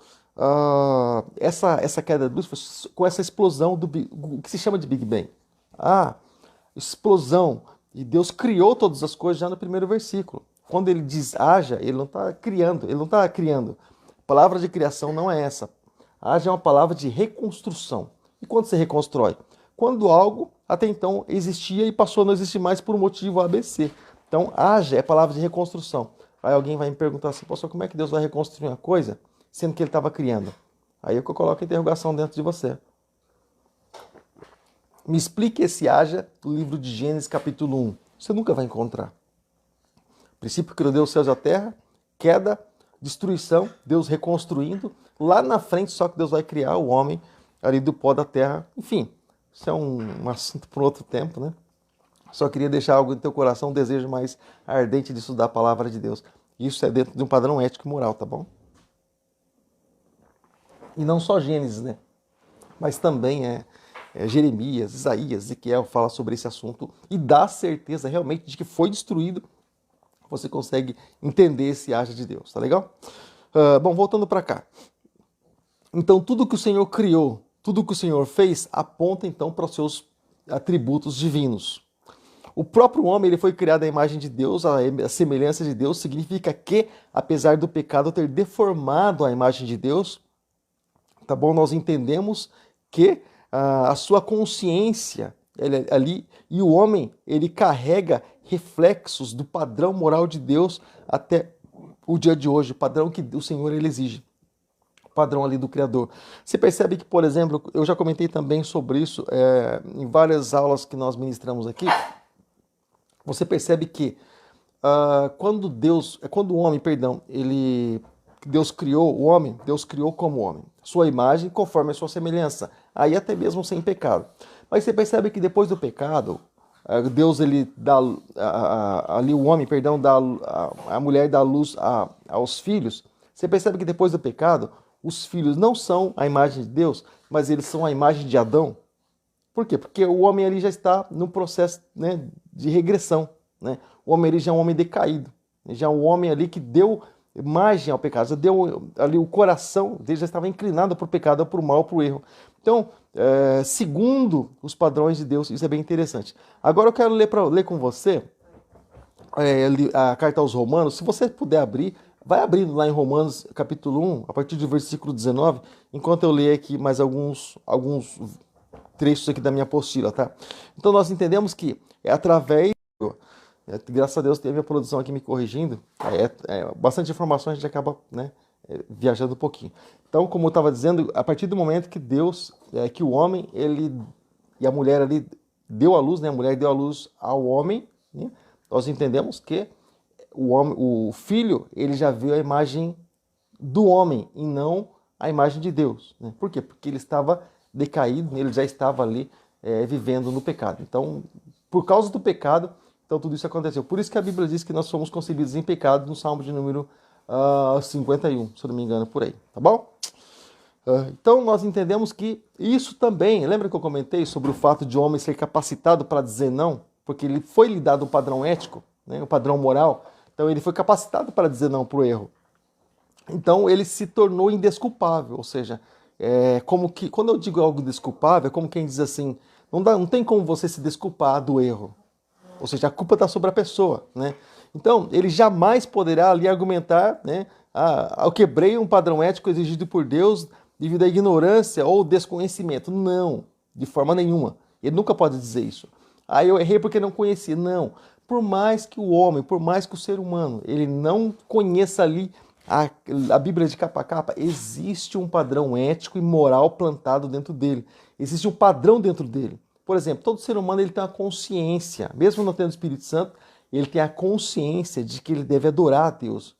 essa queda de Lúcifer, com essa explosão o que se chama de Big Bang. Ah, explosão. E Deus criou todas as coisas já no primeiro versículo. Quando ele diz haja, ele não está criando, ele não está criando. A palavra de criação não é essa. Haja é uma palavra de reconstrução. E quando se reconstrói? Quando algo até então existia e passou a não existir mais por um motivo ABC. Então, haja é palavra de reconstrução. Aí alguém vai me perguntar assim, pastor, como é que Deus vai reconstruir uma coisa sendo que ele estava criando? Aí é que eu coloco a interrogação dentro de você. Me explique esse haja do livro de Gênesis capítulo 1. Você nunca vai encontrar. O princípio criou Deus os céus e a terra, queda, destruição, Deus reconstruindo. Lá na frente só que Deus vai criar o homem ali do pó da terra. Enfim, isso é um assunto para outro tempo, né? Só queria deixar algo no teu coração, um desejo mais ardente de estudar a palavra de Deus. Isso é dentro de um padrão ético e moral, tá bom? E não só Gênesis, né? Mas também Jeremias, Isaías, Ezequiel fala sobre esse assunto e dá certeza realmente de que foi destruído. Você consegue entender esse haja de Deus, tá legal? Bom, voltando para cá. Então, tudo que o Senhor criou, tudo que o Senhor fez, aponta então para os seus atributos divinos. O próprio homem ele foi criado à imagem de Deus, à semelhança de Deus, significa que, apesar do pecado ter deformado a imagem de Deus, tá bom? Nós entendemos que a sua consciência ali, e o homem, ele carrega reflexos do padrão moral de Deus até o dia de hoje, o padrão que o Senhor ele exige, o padrão ali do Criador. Você percebe que, por exemplo, eu já comentei também sobre isso em várias aulas que nós ministramos aqui, você percebe que quando o homem, Deus criou o homem, Deus criou como homem, sua imagem conforme a sua semelhança, aí até mesmo sem pecado. Mas você percebe que depois do pecado, Deus ele dá ali o homem, perdão, a mulher dá luz aos filhos. Você percebe que depois do pecado, os filhos não são a imagem de Deus, mas eles são a imagem de Adão. Por quê? Porque o homem ali já está no processo, né, de regressão, né? O homem ali já é um homem decaído, já é um homem ali que deu margem ao pecado, já deu ali o coração dele já estava inclinado para o pecado, para o mal, para o erro. Então, segundo os padrões de Deus, isso é bem interessante. Agora eu quero ler com você a carta aos Romanos. Se você puder abrir, vai abrindo lá em Romanos capítulo 1, a partir do versículo 19, enquanto eu leio aqui mais alguns trechos aqui da minha apostila, tá? Então nós entendemos que é através... graças a Deus teve a produção aqui me corrigindo. Bastante informação a gente acaba, né, viajando um pouquinho. Então, como eu estava dizendo, a partir do momento que Deus, que o homem, e a mulher ali deu à luz, né, a mulher deu à luz ao homem, né, nós entendemos que o filho, ele já viu a imagem do homem e não a imagem de Deus, né? Por quê? Porque ele estava decaído, ele já estava ali vivendo no pecado. Então, por causa do pecado, então tudo isso aconteceu. Por isso que a Bíblia diz que nós fomos concebidos em pecado, no Salmo de número 51, se eu não me engano, por aí, tá bom? Então nós entendemos que isso também, lembra que eu comentei sobre o fato de o homem ser capacitado para dizer não? Porque ele foi lhe dado um padrão ético, né, um padrão moral, então ele foi capacitado para dizer não para o erro. Então ele se tornou indesculpável, ou seja, quando eu digo algo desculpável, é como quem diz assim, não tem como você se desculpar do erro. Ou seja, a culpa está sobre a pessoa, né? Então, ele jamais poderá ali argumentar, né? Eu quebrei um padrão ético exigido por Deus devido à ignorância ou desconhecimento. Não, de forma nenhuma. Ele nunca pode dizer isso. Eu errei porque não conhecia. Não. Por mais que o homem, por mais que o ser humano, ele não conheça ali a Bíblia de capa a capa, existe um padrão ético e moral plantado dentro dele. Existe um padrão dentro dele. Por exemplo, todo ser humano ele tem uma consciência, mesmo não tendo o Espírito Santo, ele tem a consciência de que ele deve adorar a Deus.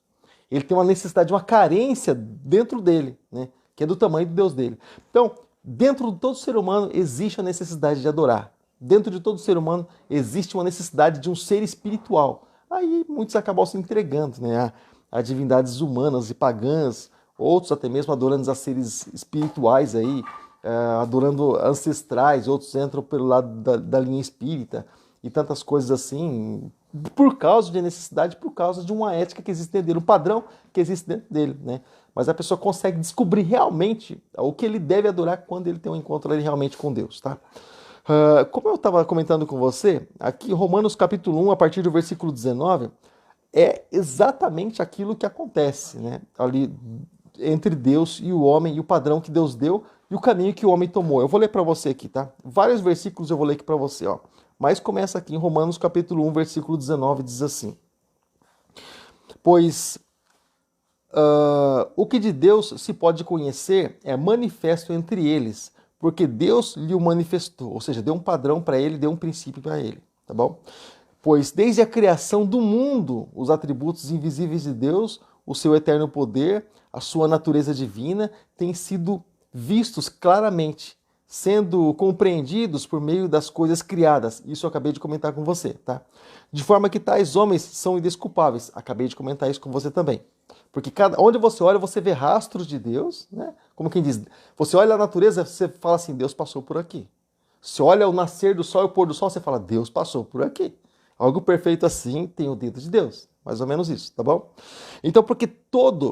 Ele tem uma necessidade, uma carência dentro dele, né? Que é do tamanho do Deus dele. Então, dentro de todo ser humano existe a necessidade de adorar. Dentro de todo ser humano existe uma necessidade de um ser espiritual. Aí muitos acabam se entregando, né, a divindades humanas e pagãs, outros até mesmo adorando a seres espirituais aí, adorando ancestrais, outros entram pelo lado da linha espírita e tantas coisas assim, por causa de necessidade, por causa de uma ética que existe dentro dele, um padrão que existe dentro dele, né? Mas a pessoa consegue descobrir realmente o que ele deve adorar quando ele tem um encontro ali realmente com Deus, tá? Como eu estava comentando com você, aqui Romanos capítulo 1, a partir do versículo 19, é exatamente aquilo que acontece, né? Ali entre Deus e o homem, e o padrão que Deus deu e o caminho que o homem tomou. Eu vou ler para você aqui, tá? Vários versículos eu vou ler aqui para você, ó. Mas começa aqui em Romanos capítulo 1, versículo 19, diz assim: Pois o que de Deus se pode conhecer é manifesto entre eles, porque Deus lhe o manifestou, ou seja, deu um padrão para ele, deu um princípio para ele, tá bom? Pois desde a criação do mundo, os atributos invisíveis de Deus, o seu eterno poder, a sua natureza divina, têm sido vistos claramente, sendo compreendidos por meio das coisas criadas. Isso eu acabei de comentar com você, tá? De forma que tais homens são indesculpáveis. Acabei de comentar isso com você também. Porque onde você olha, você vê rastros de Deus, né? Como quem diz, você olha a natureza, você fala assim, Deus passou por aqui. Você olha o nascer do sol e o pôr do sol, você fala, Deus passou por aqui. Algo perfeito assim tem o dedo de Deus. Mais ou menos isso, tá bom? Então, porque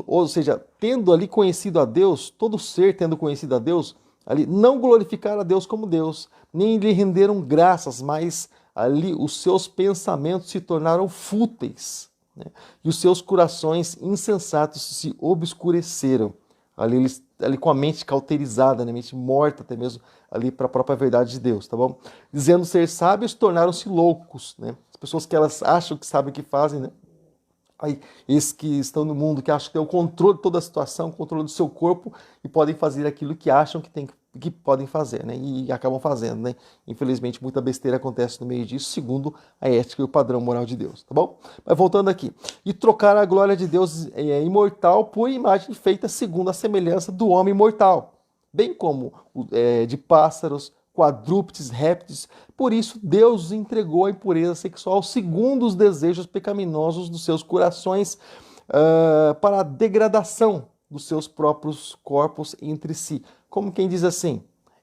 ou seja, tendo ali conhecido a Deus, todo ser tendo conhecido a Deus, ali não glorificaram a Deus como Deus, nem lhe renderam graças, mas ali os seus pensamentos se tornaram fúteis, né? E os seus corações insensatos se obscureceram. Ali com a mente cauterizada, né? Mente morta até mesmo ali para a própria verdade de Deus, tá bom? Dizendo ser sábios, tornaram-se loucos, né? As pessoas que elas acham que sabem o que fazem, né? Aí, esses que estão no mundo, que acham que têm o controle de toda a situação, o controle do seu corpo e podem fazer aquilo que acham que podem fazer, né? E acabam fazendo, né? Infelizmente, muita besteira acontece no meio disso, segundo a ética e o padrão moral de Deus, tá bom? Mas voltando aqui. E trocar a glória de Deus imortal por imagem feita segundo a semelhança do homem mortal, bem como de pássaros, quadrúpedes, répteis. Por isso, Deus os entregou à impureza sexual segundo os desejos pecaminosos dos seus corações, para a degradação dos seus próprios corpos entre si. Como quem diz assim,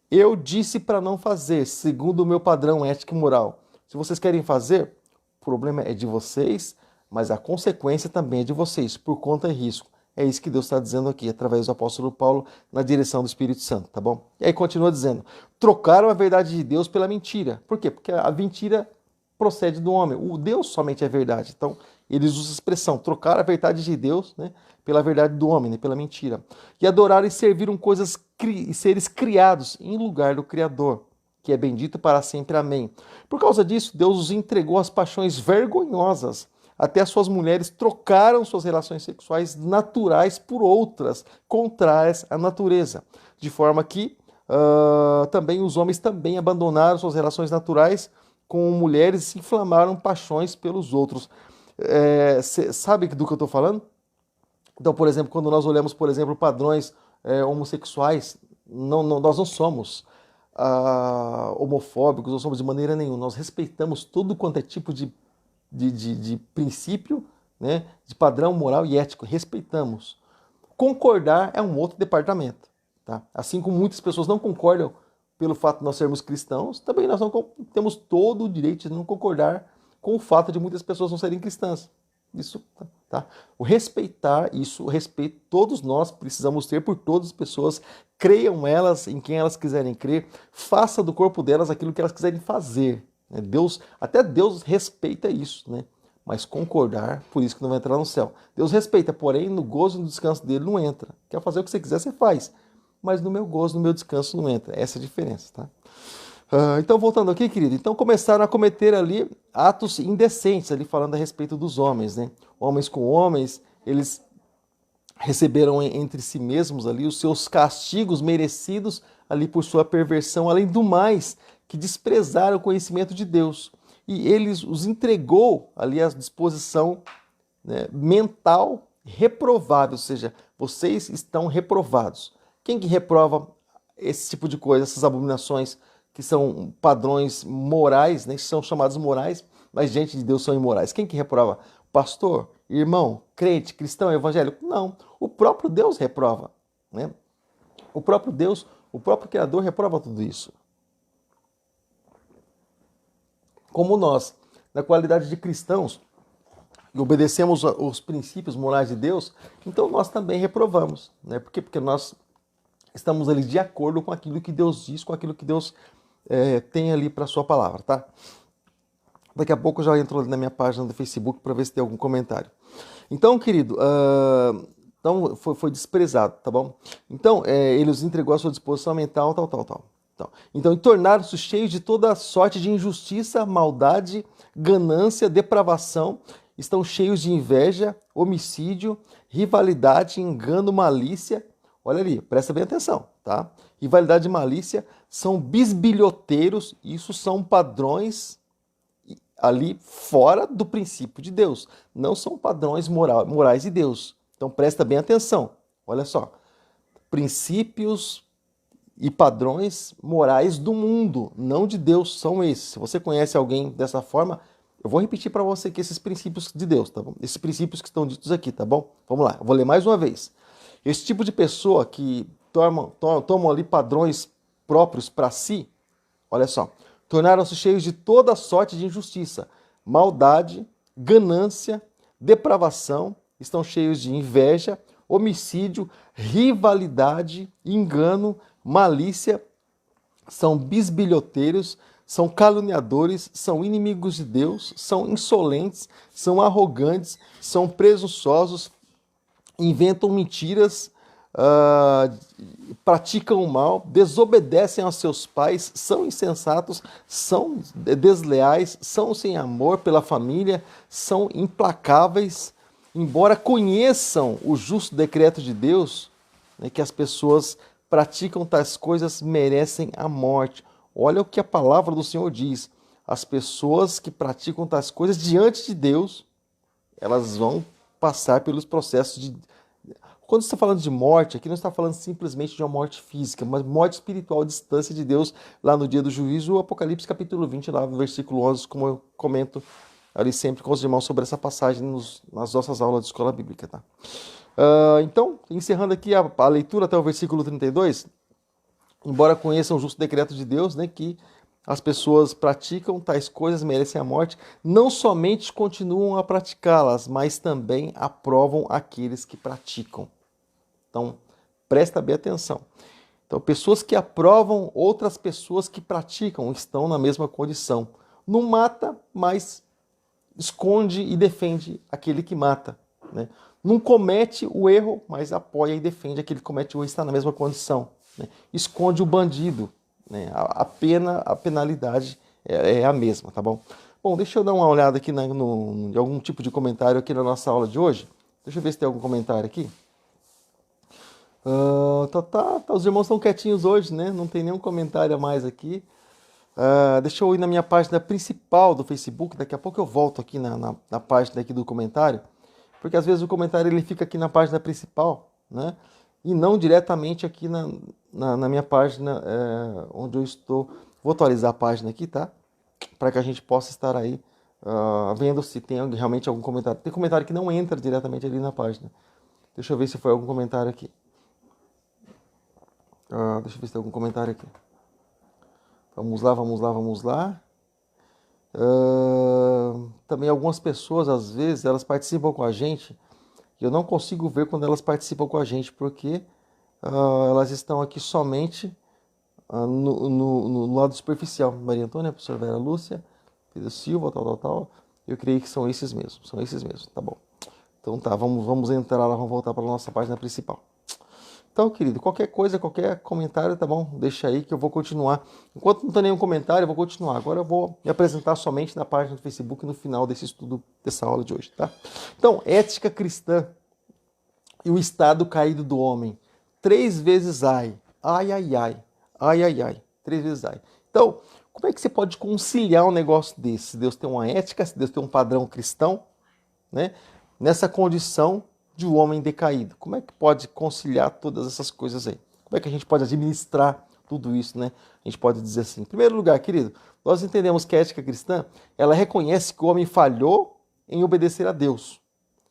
eu disse para não fazer, segundo o meu padrão ético e moral. Se vocês querem fazer, o problema é de vocês, mas a consequência também é de vocês, por conta e risco. É isso que Deus está dizendo aqui, através do apóstolo Paulo, na direção do Espírito Santo, tá bom? E aí continua dizendo, trocaram a verdade de Deus pela mentira. Por quê? Porque a mentira procede do homem. O Deus somente é verdade. Então, eles usam a expressão, trocaram a verdade de Deus, né, pela verdade do homem, né, pela mentira. E adoraram e serviram seres criados em lugar do Criador, que é bendito para sempre. Amém. Por causa disso, Deus os entregou às paixões vergonhosas. Até as suas mulheres trocaram suas relações sexuais naturais por outras, contrárias à natureza. De forma que também os homens também abandonaram suas relações naturais com mulheres e se inflamaram paixões pelos outros. Sabe do que eu estou falando? Então, por exemplo, quando nós olhamos, por exemplo, padrões homossexuais, nós não somos homofóbicos, não somos de maneira nenhuma. Nós respeitamos tudo quanto é tipo de princípio, né, de padrão moral e ético, respeitamos. Concordar é um outro departamento, tá? Assim como muitas pessoas não concordam pelo fato de nós sermos cristãos, também nós não temos todo o direito de não concordar com o fato de muitas pessoas não serem cristãs. Isso, tá? O respeitar, isso, o respeito, todos nós precisamos ter por todas as pessoas, creiam elas em quem elas quiserem crer, faça do corpo delas aquilo que elas quiserem fazer. Até Deus respeita isso, né? Mas concordar, por isso que não vai entrar no céu. Deus respeita, porém no gozo e no descanso dele não entra. Quer fazer o que você quiser, você faz. Mas no meu gozo, no meu descanso não entra. Essa é a diferença, tá? Então, voltando aqui, querido. Então começaram a cometer ali atos indecentes, ali falando a respeito dos homens, né? Homens com homens, eles receberam entre si mesmos ali os seus castigos merecidos ali por sua perversão. Além do mais, que desprezaram o conhecimento de Deus. E ele os entregou ali à disposição, né, mental reprovável, ou seja, vocês estão reprovados. Quem que reprova esse tipo de coisa, essas abominações que são padrões morais, né, que são chamados morais, mas diante de Deus são imorais? Quem que reprova? Pastor, irmão, crente, cristão, evangélico? Não, o próprio Deus reprova, né? O próprio Deus, o próprio Criador reprova tudo isso. Como nós, na qualidade de cristãos, e obedecemos os princípios morais de Deus, então nós também reprovamos, né? Por quê? Porque nós estamos ali de acordo com aquilo que Deus diz, com aquilo que Deus tem ali para a sua palavra, tá? Daqui a pouco eu já entro ali na minha página do Facebook para ver se tem algum comentário. Então, querido, então foi desprezado, tá bom? Então, ele os entregou à sua disposição mental, tal. Então, e tornaram-se cheios de toda sorte de injustiça, maldade, ganância, depravação, estão cheios de inveja, homicídio, rivalidade, engano, malícia. Olha ali, presta bem atenção, tá? Rivalidade e malícia são bisbilhoteiros, isso são padrões ali fora do princípio de Deus, não são padrões morais de Deus. Então presta bem atenção, olha só, princípios e padrões morais do mundo, não de Deus, são esses. Se você conhece alguém dessa forma, eu vou repetir para você que esses princípios de Deus, tá bom? Esses princípios que estão ditos aqui, tá bom? Vamos lá, eu vou ler mais uma vez. Esse tipo de pessoa que tomam ali padrões próprios para si, olha só, tornaram-se cheios de toda sorte de injustiça, maldade, ganância, depravação, estão cheios de inveja, homicídio, rivalidade, engano, malícia, são bisbilhoteiros, são caluniadores, são inimigos de Deus, são insolentes, são arrogantes, são presunçosos, inventam mentiras, praticam o mal, desobedecem aos seus pais, são insensatos, são desleais, são sem amor pela família, são implacáveis, embora conheçam o justo decreto de Deus, né, que as pessoas praticam tais coisas merecem a morte. Olha o que a palavra do Senhor diz. As pessoas que praticam tais coisas diante de Deus, elas vão passar pelos processos de... Quando você está falando de morte, aqui não está falando simplesmente de uma morte física, mas morte espiritual, distância de Deus, lá no dia do juízo, o Apocalipse capítulo 20, lá no versículo 11, como eu comento ali sempre com os irmãos sobre essa passagem nas nossas aulas de escola bíblica, tá? Então, encerrando aqui a leitura até o versículo 32, embora conheçam o justo decreto de Deus, né, que as pessoas praticam tais coisas, merecem a morte, não somente continuam a praticá-las, mas também aprovam aqueles que praticam. Então, presta bem atenção. Então, pessoas que aprovam outras pessoas que praticam estão na mesma condição. Não mata, mas esconde e defende aquele que mata, né? Não comete o erro, mas apoia e defende aquele que comete o erro, está na mesma condição, né? Esconde o bandido, né? A penalidade é a mesma, tá bom? Bom, deixa eu dar uma olhada aqui em algum tipo de comentário aqui na nossa aula de hoje. Deixa eu ver se tem algum comentário aqui. Os irmãos estão quietinhos hoje, né? Não tem nenhum comentário a mais aqui. Deixa eu ir na minha página principal do Facebook. Daqui a pouco eu volto aqui na página aqui do comentário. Porque às vezes o comentário ele fica aqui na página principal, né? E não diretamente aqui na minha página onde eu estou. Vou atualizar a página aqui, tá? Para que a gente possa estar aí vendo se tem realmente algum comentário. Tem comentário que não entra diretamente ali na página. Deixa eu ver se foi algum comentário aqui. Deixa eu ver se tem algum comentário aqui. Vamos lá. Também algumas pessoas, às vezes, elas participam com a gente e eu não consigo ver quando elas participam com a gente, porque elas estão aqui somente no lado superficial. Maria Antônia, professora Vera Lúcia, Pedro Silva, tal. Eu creio que são esses mesmos, tá bom. Então tá, vamos entrar lá, vamos voltar para a nossa página principal. Então, querido, qualquer coisa, qualquer comentário, tá bom? Deixa aí que eu vou continuar. Enquanto não tem nenhum comentário, eu vou continuar. Agora eu vou me apresentar somente na página do Facebook no final desse estudo, dessa aula de hoje, tá? Então, ética cristã e o estado caído do homem. 3 vezes ai. Ai. 3 vezes ai. Então, Como é que você pode conciliar um negócio desse? Se Deus tem uma ética, se Deus tem um padrão cristão, né? Nessa condição de um homem decaído. Como é que pode conciliar todas essas coisas aí? Como é que a gente pode administrar tudo isso, né? A gente pode dizer assim. Em primeiro lugar, querido, nós entendemos que a ética cristã, ela reconhece que o homem falhou em obedecer a Deus.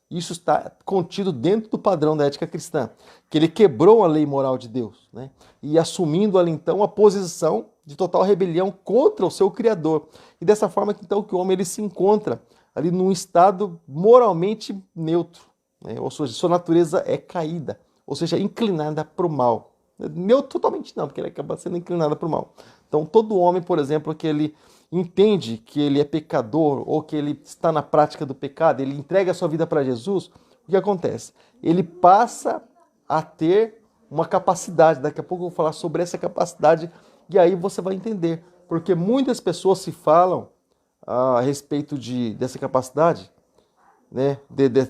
Isso está contido dentro do padrão da ética cristã, que ele quebrou a lei moral de Deus, né? E assumindo ali então a posição de total rebelião contra o seu Criador. E dessa forma então que o homem ele se encontra ali num estado moralmente neutro, né? Ou seja, sua natureza é caída, ou seja, inclinada para o mal. Neutro totalmente não, porque ele acaba sendo inclinado para o mal. Então todo homem, por exemplo, que ele entende que ele é pecador ou que ele está na prática do pecado, ele entrega a sua vida para Jesus, o que acontece? Ele passa a ter uma capacidade, daqui a pouco eu vou falar sobre essa capacidade e aí você vai entender, porque muitas pessoas se falam a respeito dessa capacidade, né,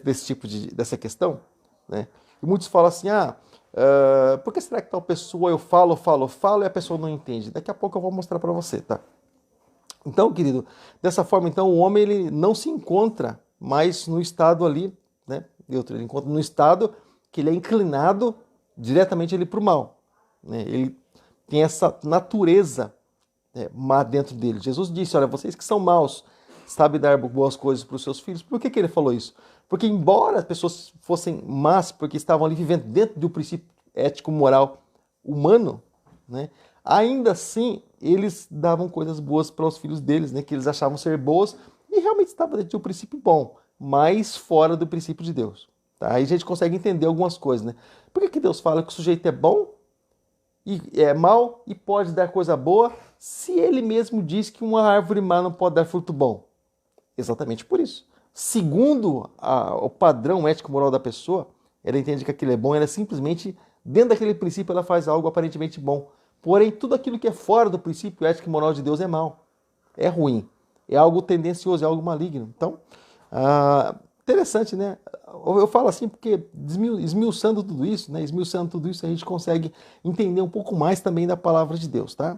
desse tipo dessa questão, né, e muitos falam assim, por que será que tal pessoa eu falo e a pessoa não entende? Daqui a pouco eu vou mostrar para você, tá? Então, querido, dessa forma, então, o homem ele não se encontra mais no estado ali, né? Ele encontra no estado que ele é inclinado diretamente para o mal, né? Ele tem essa natureza, né, má dentro dele. Jesus disse, olha, vocês que são maus, sabem dar boas coisas para os seus filhos. Por que ele falou isso? Porque embora as pessoas fossem más, porque estavam ali vivendo dentro de um princípio ético-moral humano, né? Ainda assim, eles davam coisas boas para os filhos deles, né, que eles achavam ser boas, e realmente estava dentro de um princípio bom, mas fora do princípio de Deus. Tá? Aí a gente consegue entender algumas coisas, né? Por que Deus fala que o sujeito é bom e é mau e pode dar coisa boa, se ele mesmo diz que uma árvore má não pode dar fruto bom? Exatamente por isso. Segundo o padrão ético-moral da pessoa, ela entende que aquilo é bom, ela simplesmente, dentro daquele princípio, ela faz algo aparentemente bom. Porém, tudo aquilo que é fora do princípio ético e moral de Deus é mal, é ruim, é algo tendencioso, é algo maligno. Então, interessante, né? Eu falo assim porque esmiuçando tudo isso, né? Esmiuçando tudo isso, a gente consegue entender um pouco mais também da palavra de Deus, tá?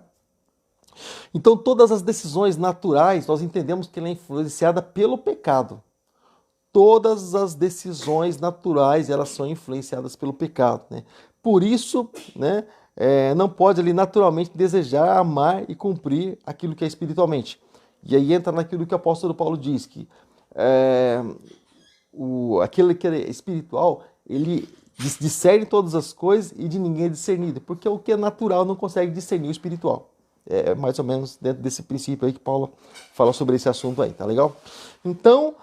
Então, todas as decisões naturais, nós entendemos que ela é influenciada pelo pecado. Todas as decisões naturais, elas são influenciadas pelo pecado, né? Por isso, né? Não pode ali naturalmente desejar, amar e cumprir aquilo que é espiritualmente. E aí entra naquilo que o apóstolo Paulo diz, que aquele que é espiritual, ele discerne todas as coisas e de ninguém é discernido, porque o que é natural não consegue discernir o espiritual. É mais ou menos dentro desse princípio aí que Paulo fala sobre esse assunto aí, tá legal? Então,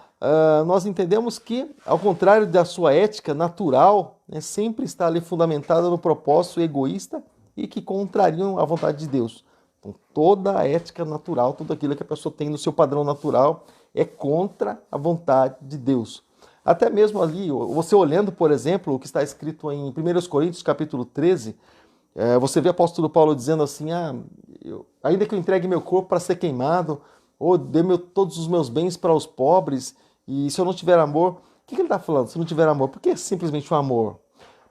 nós entendemos que, ao contrário da sua ética natural, né, sempre está ali fundamentada no propósito egoísta e que contrariam a vontade de Deus. Então, toda a ética natural, tudo aquilo que a pessoa tem no seu padrão natural é contra a vontade de Deus. Até mesmo ali, você olhando, por exemplo, o que está escrito em 1 Coríntios, capítulo 13, você vê o apóstolo Paulo dizendo assim, ainda que eu entregue meu corpo para ser queimado, ou dê todos os meus bens para os pobres, e se eu não tiver amor, o que ele está falando? Se não tiver amor, por que simplesmente o amor?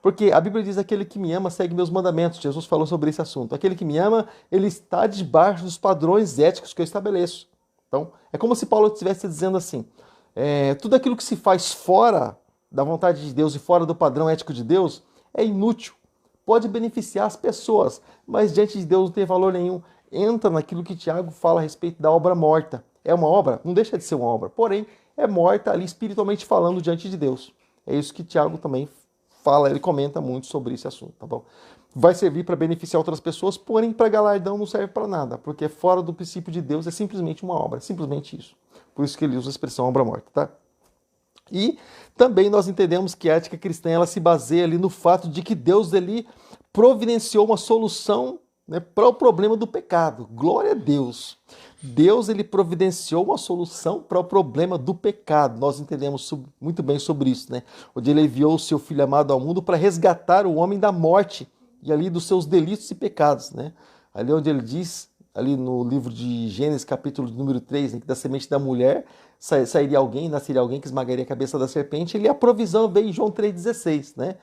Porque a Bíblia diz, aquele que me ama segue meus mandamentos. Jesus falou sobre esse assunto. Aquele que me ama, ele está debaixo dos padrões éticos que eu estabeleço. Então, é como se Paulo estivesse dizendo assim, tudo aquilo que se faz fora da vontade de Deus e fora do padrão ético de Deus é inútil. Pode beneficiar as pessoas, mas diante de Deus não tem valor nenhum. Entra naquilo que Tiago fala a respeito da obra morta. É uma obra? Não deixa de ser uma obra. Porém, é morta ali espiritualmente falando diante de Deus. É isso que Tiago também fala, ele comenta muito sobre esse assunto, tá bom? Vai servir para beneficiar outras pessoas, porém para galardão não serve para nada, porque fora do princípio de Deus é simplesmente uma obra, simplesmente isso. Por isso que ele usa a expressão obra morta, tá? E também nós entendemos que a ética cristã ela se baseia ali no fato de que Deus ele providenciou uma solução, né, para o problema do pecado. Glória a Deus. Deus ele providenciou uma solução para o problema do pecado. Nós entendemos muito bem sobre isso, né? Onde ele enviou o seu Filho amado ao mundo para resgatar o homem da morte e ali dos seus delitos e pecados, né? Ali onde ele diz, ali no livro de Gênesis, capítulo número 3, né, que da semente da mulher sairia alguém, nasceria alguém que esmagaria a cabeça da serpente, e a provisão veio em João 3,16, né?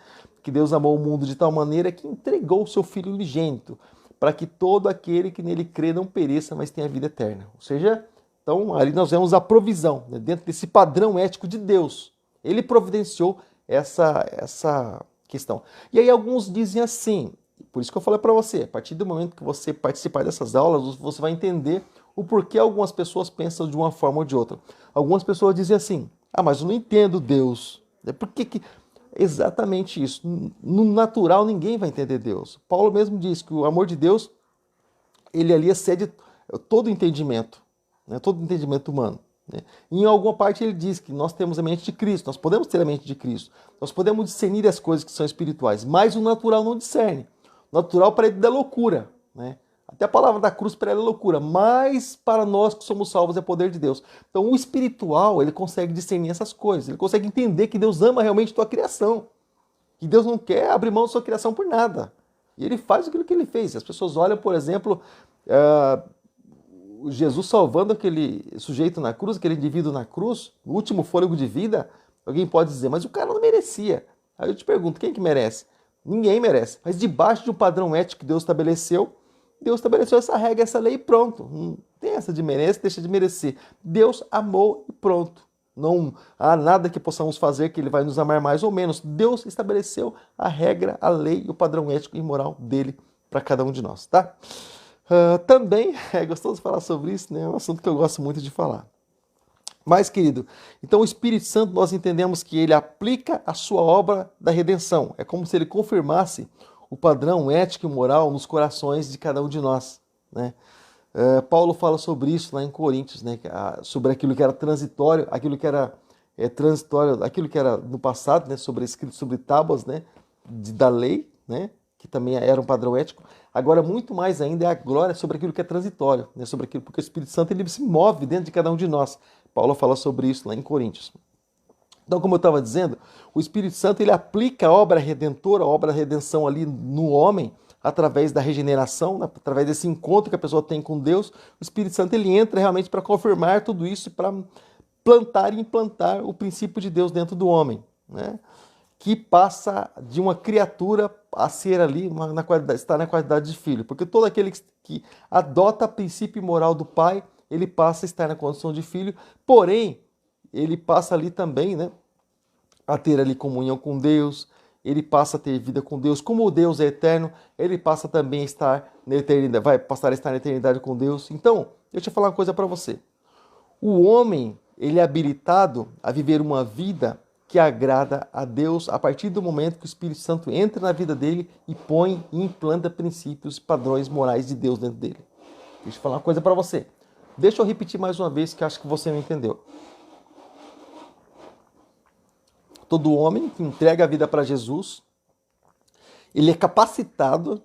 Que Deus amou o mundo de tal maneira que entregou o seu Filho unigênito, para que todo aquele que nele crê não pereça, mas tenha vida eterna. Ou seja, então ali nós vemos a provisão, né, dentro desse padrão ético de Deus. Ele providenciou essa questão. E aí alguns dizem assim, por isso que eu falei para você, a partir do momento que você participar dessas aulas, você vai entender o porquê algumas pessoas pensam de uma forma ou de outra. Algumas pessoas dizem assim, mas eu não entendo Deus. Por que... Exatamente isso. No natural ninguém vai entender Deus. Paulo mesmo diz que o amor de Deus, ele ali excede todo entendimento, né? Todo entendimento humano. Né? E em alguma parte ele diz que nós temos a mente de Cristo, nós podemos ter a mente de Cristo, nós podemos discernir as coisas que são espirituais, mas o natural não discerne. O natural para ele é loucura, né? Até a palavra da cruz para ele é loucura, mas para nós que somos salvos é poder de Deus. Então o espiritual, ele consegue discernir essas coisas, ele consegue entender que Deus ama realmente a tua criação, que Deus não quer abrir mão da sua criação por nada. E ele faz aquilo que ele fez. As pessoas olham, por exemplo, Jesus salvando aquele sujeito na cruz, aquele indivíduo na cruz, no último fôlego de vida. Alguém pode dizer, mas o cara não merecia. Aí eu te pergunto, quem que merece? Ninguém merece. Mas debaixo de um padrão ético que Deus estabeleceu essa regra, essa lei e pronto. Não tem essa de merece, deixa de merecer. Deus amou e pronto. Não há nada que possamos fazer que ele vai nos amar mais ou menos. Deus estabeleceu a regra, a lei e o padrão ético e moral dele para cada um de nós, tá? Também é gostoso falar sobre isso, né? É um assunto que eu gosto muito de falar. Mas, querido, então o Espírito Santo nós entendemos que ele aplica a sua obra da redenção. É como se ele confirmasse o padrão ético e moral nos corações de cada um de nós, né? Paulo fala sobre isso lá em Coríntios, né? Sobre aquilo que era transitório, aquilo que era transitório, aquilo que era no passado, né? Sobre escrito sobre tábuas, né? Da lei, né? Que também era um padrão ético. Agora, muito mais ainda é a glória sobre aquilo que é transitório, né? Sobre aquilo, porque o Espírito Santo ele se move dentro de cada um de nós. Paulo fala sobre isso lá em Coríntios. Então, como eu estava dizendo, o Espírito Santo ele aplica a obra redentora, a obra da redenção ali no homem, através da regeneração, através desse encontro que a pessoa tem com Deus. O Espírito Santo ele entra realmente para confirmar tudo isso, para plantar e implantar o princípio de Deus dentro do homem, né? Que passa de uma criatura a ser ali, estar na qualidade de filho. Porque todo aquele que adota o princípio moral do pai, ele passa a estar na condição de filho, porém, ele passa ali também, né, a ter ali comunhão com Deus, ele passa a ter vida com Deus. Como o Deus é eterno, ele passa também a estar na eternidade, vai passar a estar na eternidade com Deus. Então, deixa eu falar uma coisa para você. O homem, ele é habilitado a viver uma vida que agrada a Deus a partir do momento que o Espírito Santo entra na vida dele e põe e implanta princípios, padrões morais de Deus dentro dele. Deixa eu falar uma coisa para você. Deixa eu repetir mais uma vez que acho que você não entendeu. Todo homem que entrega a vida para Jesus, ele é capacitado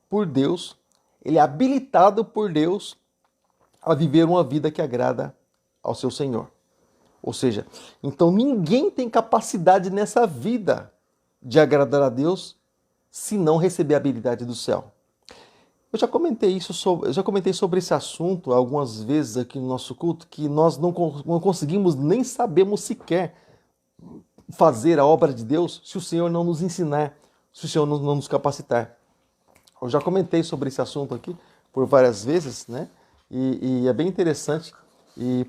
por Deus, ele é habilitado por Deus a viver uma vida que agrada ao seu Senhor. Ou seja, então ninguém tem capacidade nessa vida de agradar a Deus se não receber a habilidade do céu. Eu já comentei sobre esse assunto algumas vezes aqui no nosso culto, que nós não conseguimos nem sabemos sequer fazer a obra de Deus se o Senhor não nos ensinar, se o Senhor não nos capacitar. Eu já comentei sobre esse assunto aqui por várias vezes, né? E é bem interessante,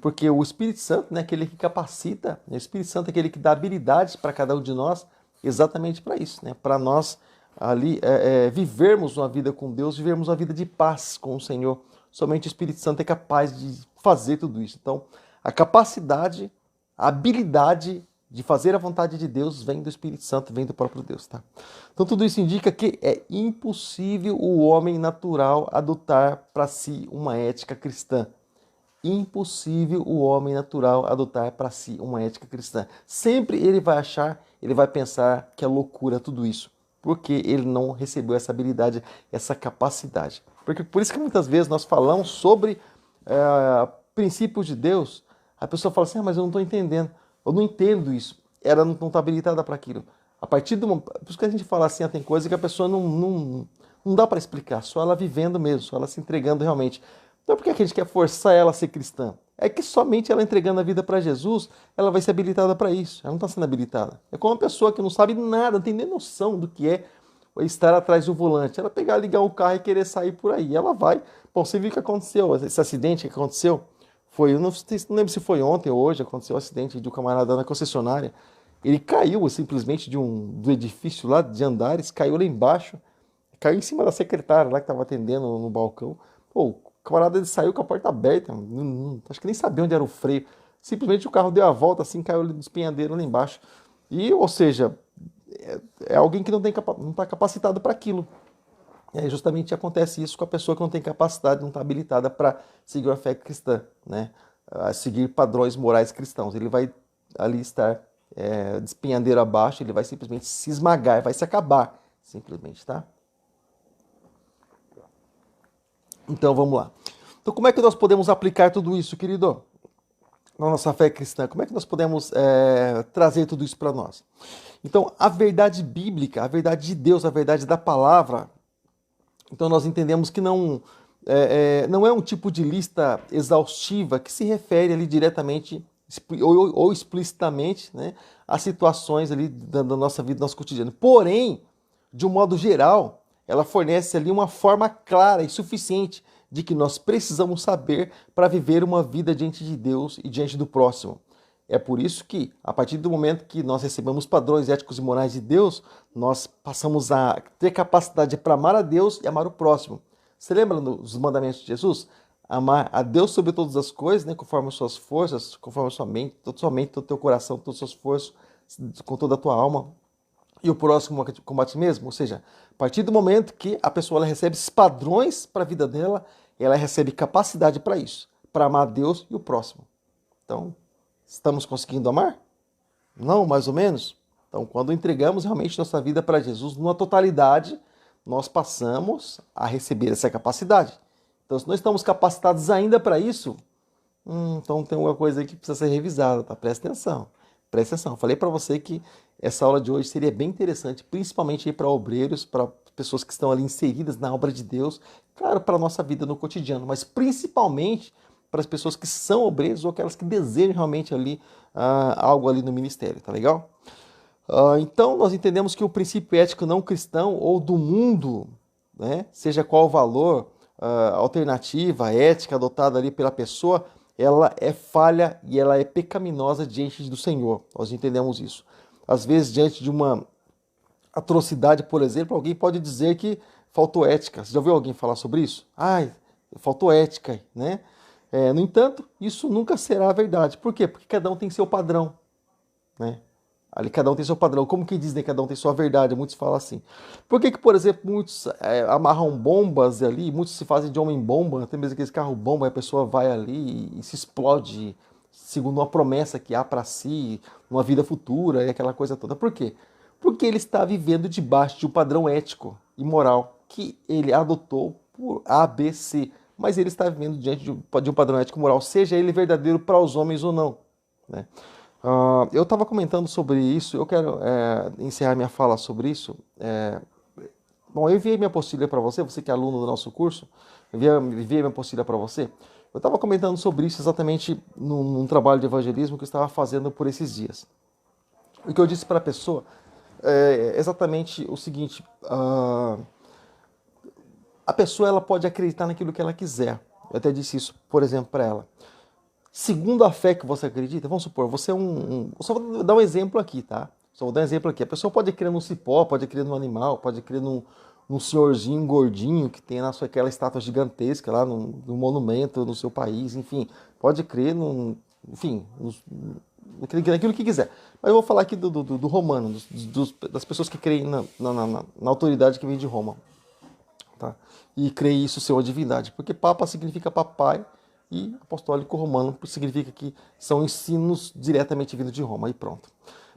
porque o Espírito Santo, né, aquele que capacita, o Espírito Santo é aquele que dá habilidades para cada um de nós, exatamente para isso, né? Para nós ali vivermos uma vida com Deus, vivermos uma vida de paz com o Senhor. Somente o Espírito Santo é capaz de fazer tudo isso. Então, a capacidade, a habilidade de fazer a vontade de Deus vem do Espírito Santo, vem do próprio Deus, tá? Então tudo isso indica que é impossível o homem natural adotar para si uma ética cristã. Impossível o homem natural adotar para si uma ética cristã. Sempre ele vai pensar que é loucura tudo isso, porque ele não recebeu essa habilidade, essa capacidade. Por isso que muitas vezes nós falamos sobre princípios de Deus, a pessoa fala assim, mas eu não estou entendendo. Eu não entendo isso. Ela não está habilitada para aquilo. Por isso que a gente fala assim, tem coisa que a pessoa não dá para explicar, só ela vivendo mesmo, só ela se entregando realmente. Então por que a gente quer forçar ela a ser cristã? É que somente ela entregando a vida para Jesus, ela vai ser habilitada para isso. Ela não está sendo habilitada. É como uma pessoa que não sabe nada, não tem nem noção do que é estar atrás do volante. Ela pegar, ligar o carro e querer sair por aí. Ela vai. Bom, você viu o que aconteceu? Esse acidente que aconteceu foi, eu não lembro se foi ontem ou hoje, aconteceu um acidente de um camarada na concessionária. Ele caiu simplesmente do edifício lá de andares, caiu lá embaixo, caiu em cima da secretária lá que estava atendendo no balcão. Pô, o camarada ele saiu com a porta aberta, acho que nem sabia onde era o freio. Simplesmente o carro deu a volta assim, caiu do espinhadeiro lá embaixo. E, ou seja, é alguém que não está capacitado para aquilo. E aí justamente acontece isso com a pessoa que não tem capacidade, não está habilitada para seguir a fé cristã, né? A seguir padrões morais cristãos. Ele vai ali estar de espinhadeiro abaixo, ele vai simplesmente se esmagar, vai se acabar, simplesmente, tá? Então vamos lá. Então como é que nós podemos aplicar tudo isso, querido? Na nossa fé cristã, como é que nós podemos trazer tudo isso para nós? Então, a verdade bíblica, a verdade de Deus, a verdade da palavra, então nós entendemos que não é um tipo de lista exaustiva que se refere ali diretamente ou explicitamente, né, a situações ali da nossa vida, do nosso cotidiano. Porém, de um modo geral, ela fornece ali uma forma clara e suficiente de que nós precisamos saber para viver uma vida diante de Deus e diante do próximo. É por isso que, a partir do momento que nós recebemos padrões éticos e morais de Deus, nós passamos a ter capacidade para amar a Deus e amar o próximo. Você lembra dos mandamentos de Jesus? Amar a Deus sobre todas as coisas, né, conforme as suas forças, conforme a sua mente, todo o teu coração, todo o seu esforço, com toda a tua alma. E o próximo como a ti mesmo. Ou seja, a partir do momento que a pessoa ela recebe esses padrões para a vida dela, ela recebe capacidade para isso, para amar a Deus e o próximo. Então, estamos conseguindo amar? Não, mais ou menos? Então, quando entregamos realmente nossa vida para Jesus numa totalidade, nós passamos a receber essa capacidade. Então, se não estamos capacitados ainda para isso, então tem alguma coisa aí que precisa ser revisada, tá? Presta atenção. Presta atenção. Falei para você que essa aula de hoje seria bem interessante, principalmente para obreiros, para pessoas que estão ali inseridas na obra de Deus, claro, para a nossa vida no cotidiano, mas principalmente para as pessoas que são obreiros ou aquelas que desejam realmente ali algo ali no ministério, tá legal? Então nós entendemos que o princípio ético não cristão ou do mundo, né, seja qual o valor, alternativa, ética adotada ali pela pessoa, ela é falha e ela é pecaminosa diante do Senhor. Nós entendemos isso. Às vezes, diante de uma atrocidade, por exemplo, alguém pode dizer que faltou ética. Você já ouviu alguém falar sobre isso? Ai, faltou ética, né? No entanto, isso nunca será a verdade. Por quê? Porque cada um tem seu padrão, né? Ali cada um tem seu padrão. Como que diz, né? Cada um tem sua verdade. Muitos falam assim. Por que, por exemplo, muitos amarram bombas ali, muitos se fazem de homem-bomba, até mesmo aqueles carro-bomba, a pessoa vai ali e se explode segundo uma promessa que há para si, uma vida futura e aquela coisa toda. Por quê? Porque ele está vivendo debaixo de um padrão ético e moral que ele adotou por A, B, C. Mas ele está vivendo diante de um padrão ético e moral, seja ele verdadeiro para os homens ou não, né? Eu estava comentando sobre isso, eu quero encerrar minha fala sobre isso. Bom, eu enviei minha apostila para você, você que é aluno do nosso curso, enviei minha apostila para você. Eu estava comentando sobre isso exatamente num trabalho de evangelismo que eu estava fazendo por esses dias. O que eu disse para a pessoa é exatamente o seguinte: a pessoa ela pode acreditar naquilo que ela quiser. Eu até disse isso, por exemplo, para ela. Segundo a fé que você acredita, vamos supor, você é só vou dar um exemplo aqui, tá? Só vou dar um exemplo aqui. A pessoa pode crer num cipó, pode crer num animal, pode crer num senhorzinho gordinho que tem aquela estátua gigantesca lá no monumento no seu país, enfim. Pode crer naquilo que quiser. Mas eu vou falar aqui do romano, das pessoas que creem na autoridade que vem de Roma, tá? E creem isso ser uma divindade, porque Papa significa papai, e apostólico romano significa que são ensinos diretamente vindos de Roma, e pronto.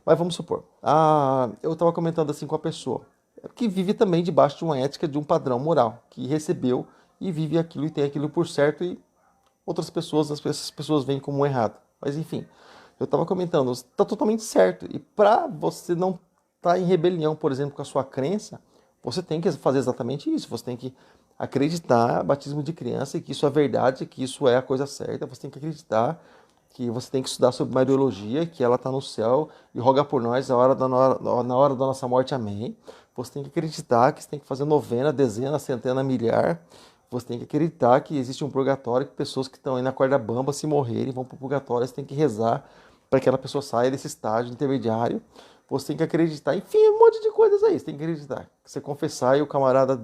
Mas vamos supor, eu estava comentando assim com a pessoa, que vive também debaixo de uma ética, de um padrão moral, que recebeu e vive aquilo e tem aquilo por certo, e outras pessoas, essas pessoas veem como errado. Mas enfim, eu estava comentando, está totalmente certo, e para você não estar em rebelião, por exemplo, com a sua crença, você tem que fazer exatamente isso, você tem que acreditar batismo de criança e que isso é verdade, que isso é a coisa certa, você tem que acreditar que você tem que estudar sobre Mariologia, que ela está no céu e roga por nós na hora da nossa morte, amém. Você tem que acreditar que você tem que fazer novena, dezena, centena, milhar. Você tem que acreditar que existe um purgatório, que pessoas que estão aí na corda bamba, se morrerem, vão para o purgatório, você tem que rezar para que aquela pessoa saia desse estágio intermediário. Você tem que acreditar, enfim, um monte de coisas aí. Você tem que acreditar. Você confessar e o camarada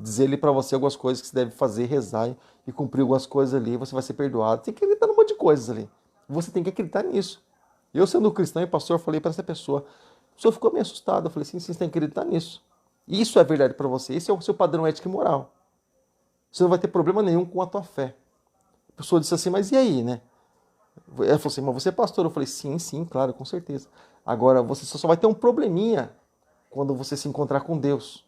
dizer ali para você algumas coisas que você deve fazer, rezar e cumprir algumas coisas ali, você vai ser perdoado. Você tem que acreditar num monte de coisas ali. Você tem que acreditar nisso. Eu, sendo cristão e pastor, falei para essa pessoa. A pessoa ficou meio assustada. Eu falei assim, você tem que acreditar nisso. Isso é verdade para você. Esse é o seu padrão ético e moral. Você não vai ter problema nenhum com a tua fé. A pessoa disse assim, mas e aí, né? Ela falou assim, mas você é pastor? Eu falei, sim, claro, com certeza. Agora, você só vai ter um probleminha quando você se encontrar com Deus.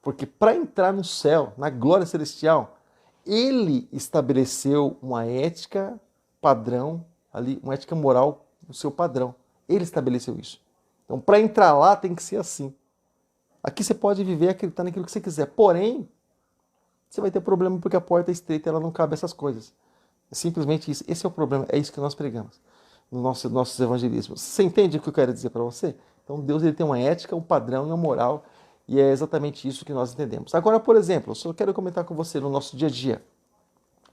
Porque para entrar no céu, na glória celestial, Ele estabeleceu uma ética padrão, ali, uma ética moral no seu padrão. Ele estabeleceu isso. Então, para entrar lá, tem que ser assim. Aqui você pode viver acreditando naquilo que você quiser. Porém, você vai ter problema porque a porta é estreita e ela não cabe essas coisas. É simplesmente isso. Esse é o problema. É isso que nós pregamos no nossos evangelismos. Você entende o que eu quero dizer para você? Então Deus ele tem uma ética, um padrão e uma moral. E é exatamente isso que nós entendemos. Agora, por exemplo, eu só quero comentar com você no nosso dia a dia.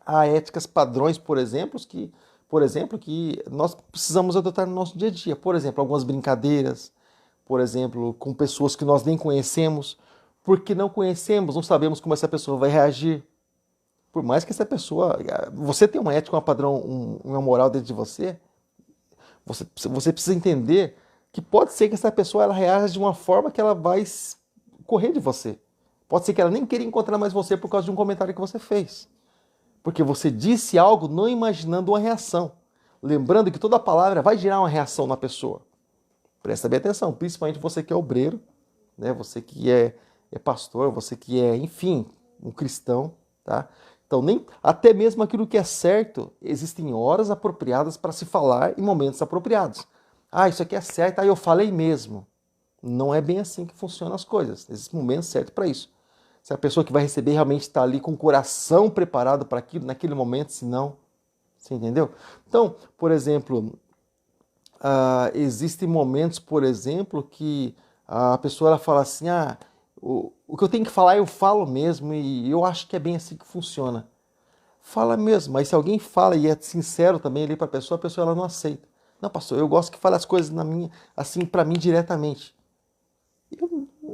Há éticas padrões, por exemplo, que nós precisamos adotar no nosso dia a dia. Por exemplo, algumas brincadeiras, por exemplo, com pessoas que nós nem conhecemos. Porque não conhecemos, não sabemos como essa pessoa vai reagir. Por mais que essa pessoa... Você tem uma ética, um padrão, uma moral dentro de você, você precisa entender que pode ser que essa pessoa ela reaja de uma forma que ela vai correr de você. Pode ser que ela nem queira encontrar mais você por causa de um comentário que você fez. Porque você disse algo não imaginando uma reação. Lembrando que toda palavra vai gerar uma reação na pessoa. Presta bem atenção, principalmente você que é obreiro, né? Você que é pastor, você que é, enfim, um cristão, tá? Então, até mesmo aquilo que é certo, existem horas apropriadas para se falar em momentos apropriados. Ah, isso aqui é certo, aí eu falei mesmo. Não é bem assim que funcionam as coisas. Existem momentos certos para isso. Se a pessoa que vai receber realmente está ali com o coração preparado para aquilo, naquele momento, se não, você entendeu? Então, por exemplo, existem momentos, por exemplo, que a pessoa ela fala assim, o que eu tenho que falar eu falo mesmo e eu acho que é bem assim que funciona. Fala mesmo, mas se alguém fala e é sincero também ali para a pessoa ela não aceita. Não, pastor, eu gosto que fale as coisas assim para mim diretamente.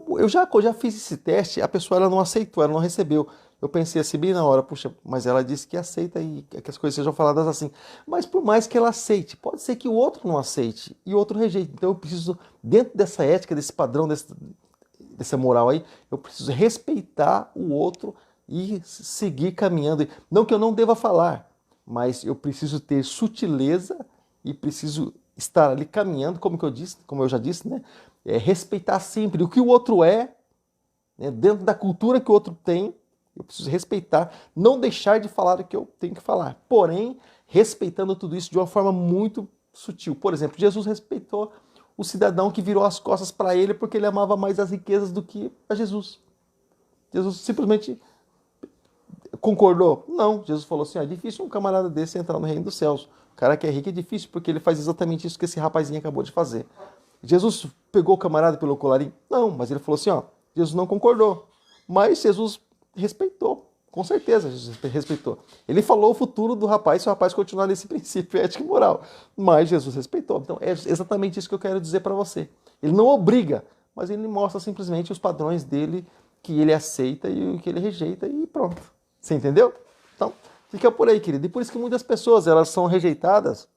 Eu já fiz esse teste, a pessoa ela não aceitou, ela não recebeu. Eu pensei assim bem na hora, puxa, mas ela disse que aceita e que as coisas sejam faladas assim. Mas por mais que ela aceite, pode ser que o outro não aceite e o outro rejeite. Então eu preciso, dentro dessa ética, desse padrão, dessa moral aí, eu preciso respeitar o outro e seguir caminhando. Não que eu não deva falar, mas eu preciso ter sutileza e preciso estar ali caminhando, como eu já disse, né? Respeitar sempre o que o outro é, né? Dentro da cultura que o outro tem, eu preciso respeitar, não deixar de falar o que eu tenho que falar, porém, respeitando tudo isso de uma forma muito sutil. Por exemplo, Jesus respeitou o cidadão que virou as costas para ele porque ele amava mais as riquezas do que a Jesus. Jesus simplesmente concordou? Não. Jesus falou assim, é difícil um camarada desse entrar no reino dos céus. O cara que é rico é difícil porque ele faz exatamente isso que esse rapazinho acabou de fazer. Jesus pegou o camarada pelo colarinho? Não, mas ele falou assim, Jesus não concordou. Mas Jesus respeitou, com certeza Jesus respeitou. Ele falou o futuro do rapaz se o rapaz continuar nesse princípio ético e moral. Mas Jesus respeitou. Então é exatamente isso que eu quero dizer para você. Ele não obriga, mas ele mostra simplesmente os padrões dele que ele aceita e o que ele rejeita e pronto. Você entendeu? Então, fica por aí, querido. E por isso que muitas pessoas elas são rejeitadas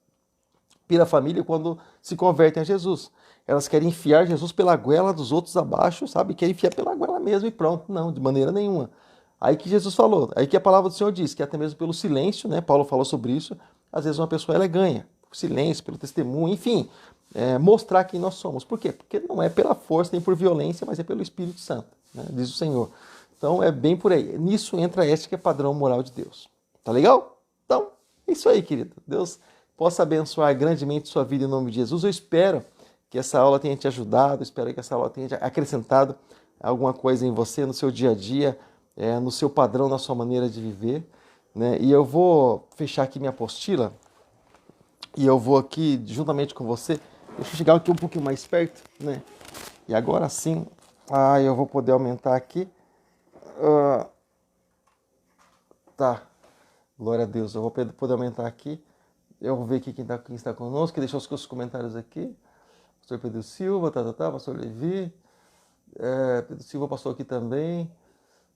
pela família quando se convertem a Jesus. Elas querem enfiar Jesus pela goela dos outros abaixo, sabe? Querem enfiar pela goela mesmo e pronto. Não, de maneira nenhuma. Aí que Jesus falou, aí que a palavra do Senhor diz, que até mesmo pelo silêncio, né? Paulo falou sobre isso, às vezes uma pessoa ela ganha. Por silêncio, pelo testemunho, enfim, mostrar quem nós somos. Por quê? Porque não é pela força nem por violência, mas é pelo Espírito Santo, né? Diz o Senhor. Então é bem por aí. Nisso entra a ética padrão moral de Deus. Tá legal? Então, é isso aí, querido. Deus possa abençoar grandemente sua vida em nome de Jesus. Eu espero que essa aula tenha te ajudado, espero que essa aula tenha acrescentado alguma coisa em você, no seu dia a dia, no seu padrão, na sua maneira de viver, né? E eu vou fechar aqui minha apostila E eu vou aqui, juntamente com você, deixa eu chegar aqui um pouquinho mais perto, né? E agora sim, eu vou poder aumentar aqui. Tá, glória a Deus, eu vou poder aumentar aqui. Eu vou ver aqui quem está conosco, deixar os seus comentários aqui. Pastor Pedro Silva, pastor Levi. Pedro Silva passou aqui também.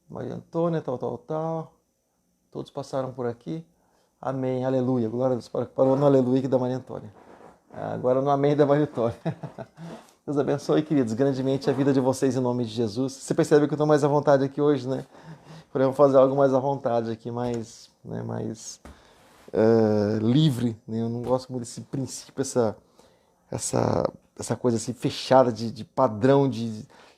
Maria Antônia, tal. Todos passaram por aqui. Amém, aleluia. Glória a Deus. Parou no aleluia aqui da Maria Antônia. Agora no amém da Maria Antônia. Deus abençoe, queridos, grandemente a vida de vocês em nome de Jesus. Você percebe que eu estou mais à vontade aqui hoje, né? Podemos fazer algo mais à vontade aqui, mais livre, né? Eu não gosto muito desse princípio, essa coisa assim fechada de padrão,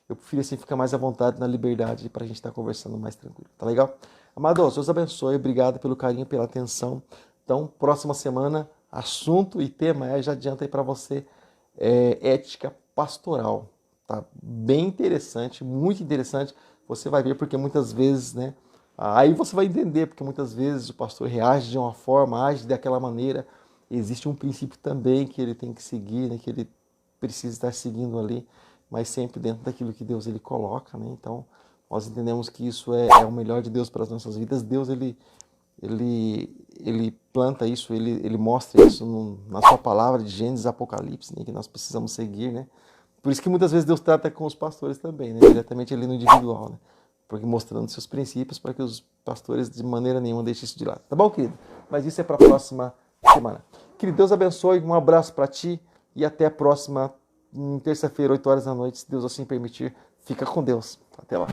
eu prefiro assim ficar mais à vontade na liberdade para a gente estar conversando mais tranquilo, tá legal? Amados, Deus abençoe, obrigado pelo carinho, pela atenção. Então, próxima semana, assunto e tema, já adianta aí para você, ética pastoral, tá? Bem interessante, muito interessante, você vai ver porque muitas vezes, né, aí você vai entender porque muitas vezes o pastor reage de uma forma, age daquela maneira, existe um princípio também que ele tem que seguir, né, que ele precisa estar seguindo ali, mas sempre dentro daquilo que Deus ele coloca, né? Então, nós entendemos que isso é o melhor de Deus para as nossas vidas. Deus ele planta isso, ele mostra isso na sua palavra de Gênesis e Apocalipse, né, que nós precisamos seguir, né? Por isso que muitas vezes Deus trata com os pastores também, né, diretamente ali no individual, né? Porque mostrando seus princípios para que os pastores de maneira nenhuma deixem isso de lado. Tá bom, querido? Mas isso é para a próxima semana. Querido, Deus abençoe, um abraço para ti e até a próxima terça-feira, 8 horas da noite, se Deus assim permitir. Fica com Deus. Até lá.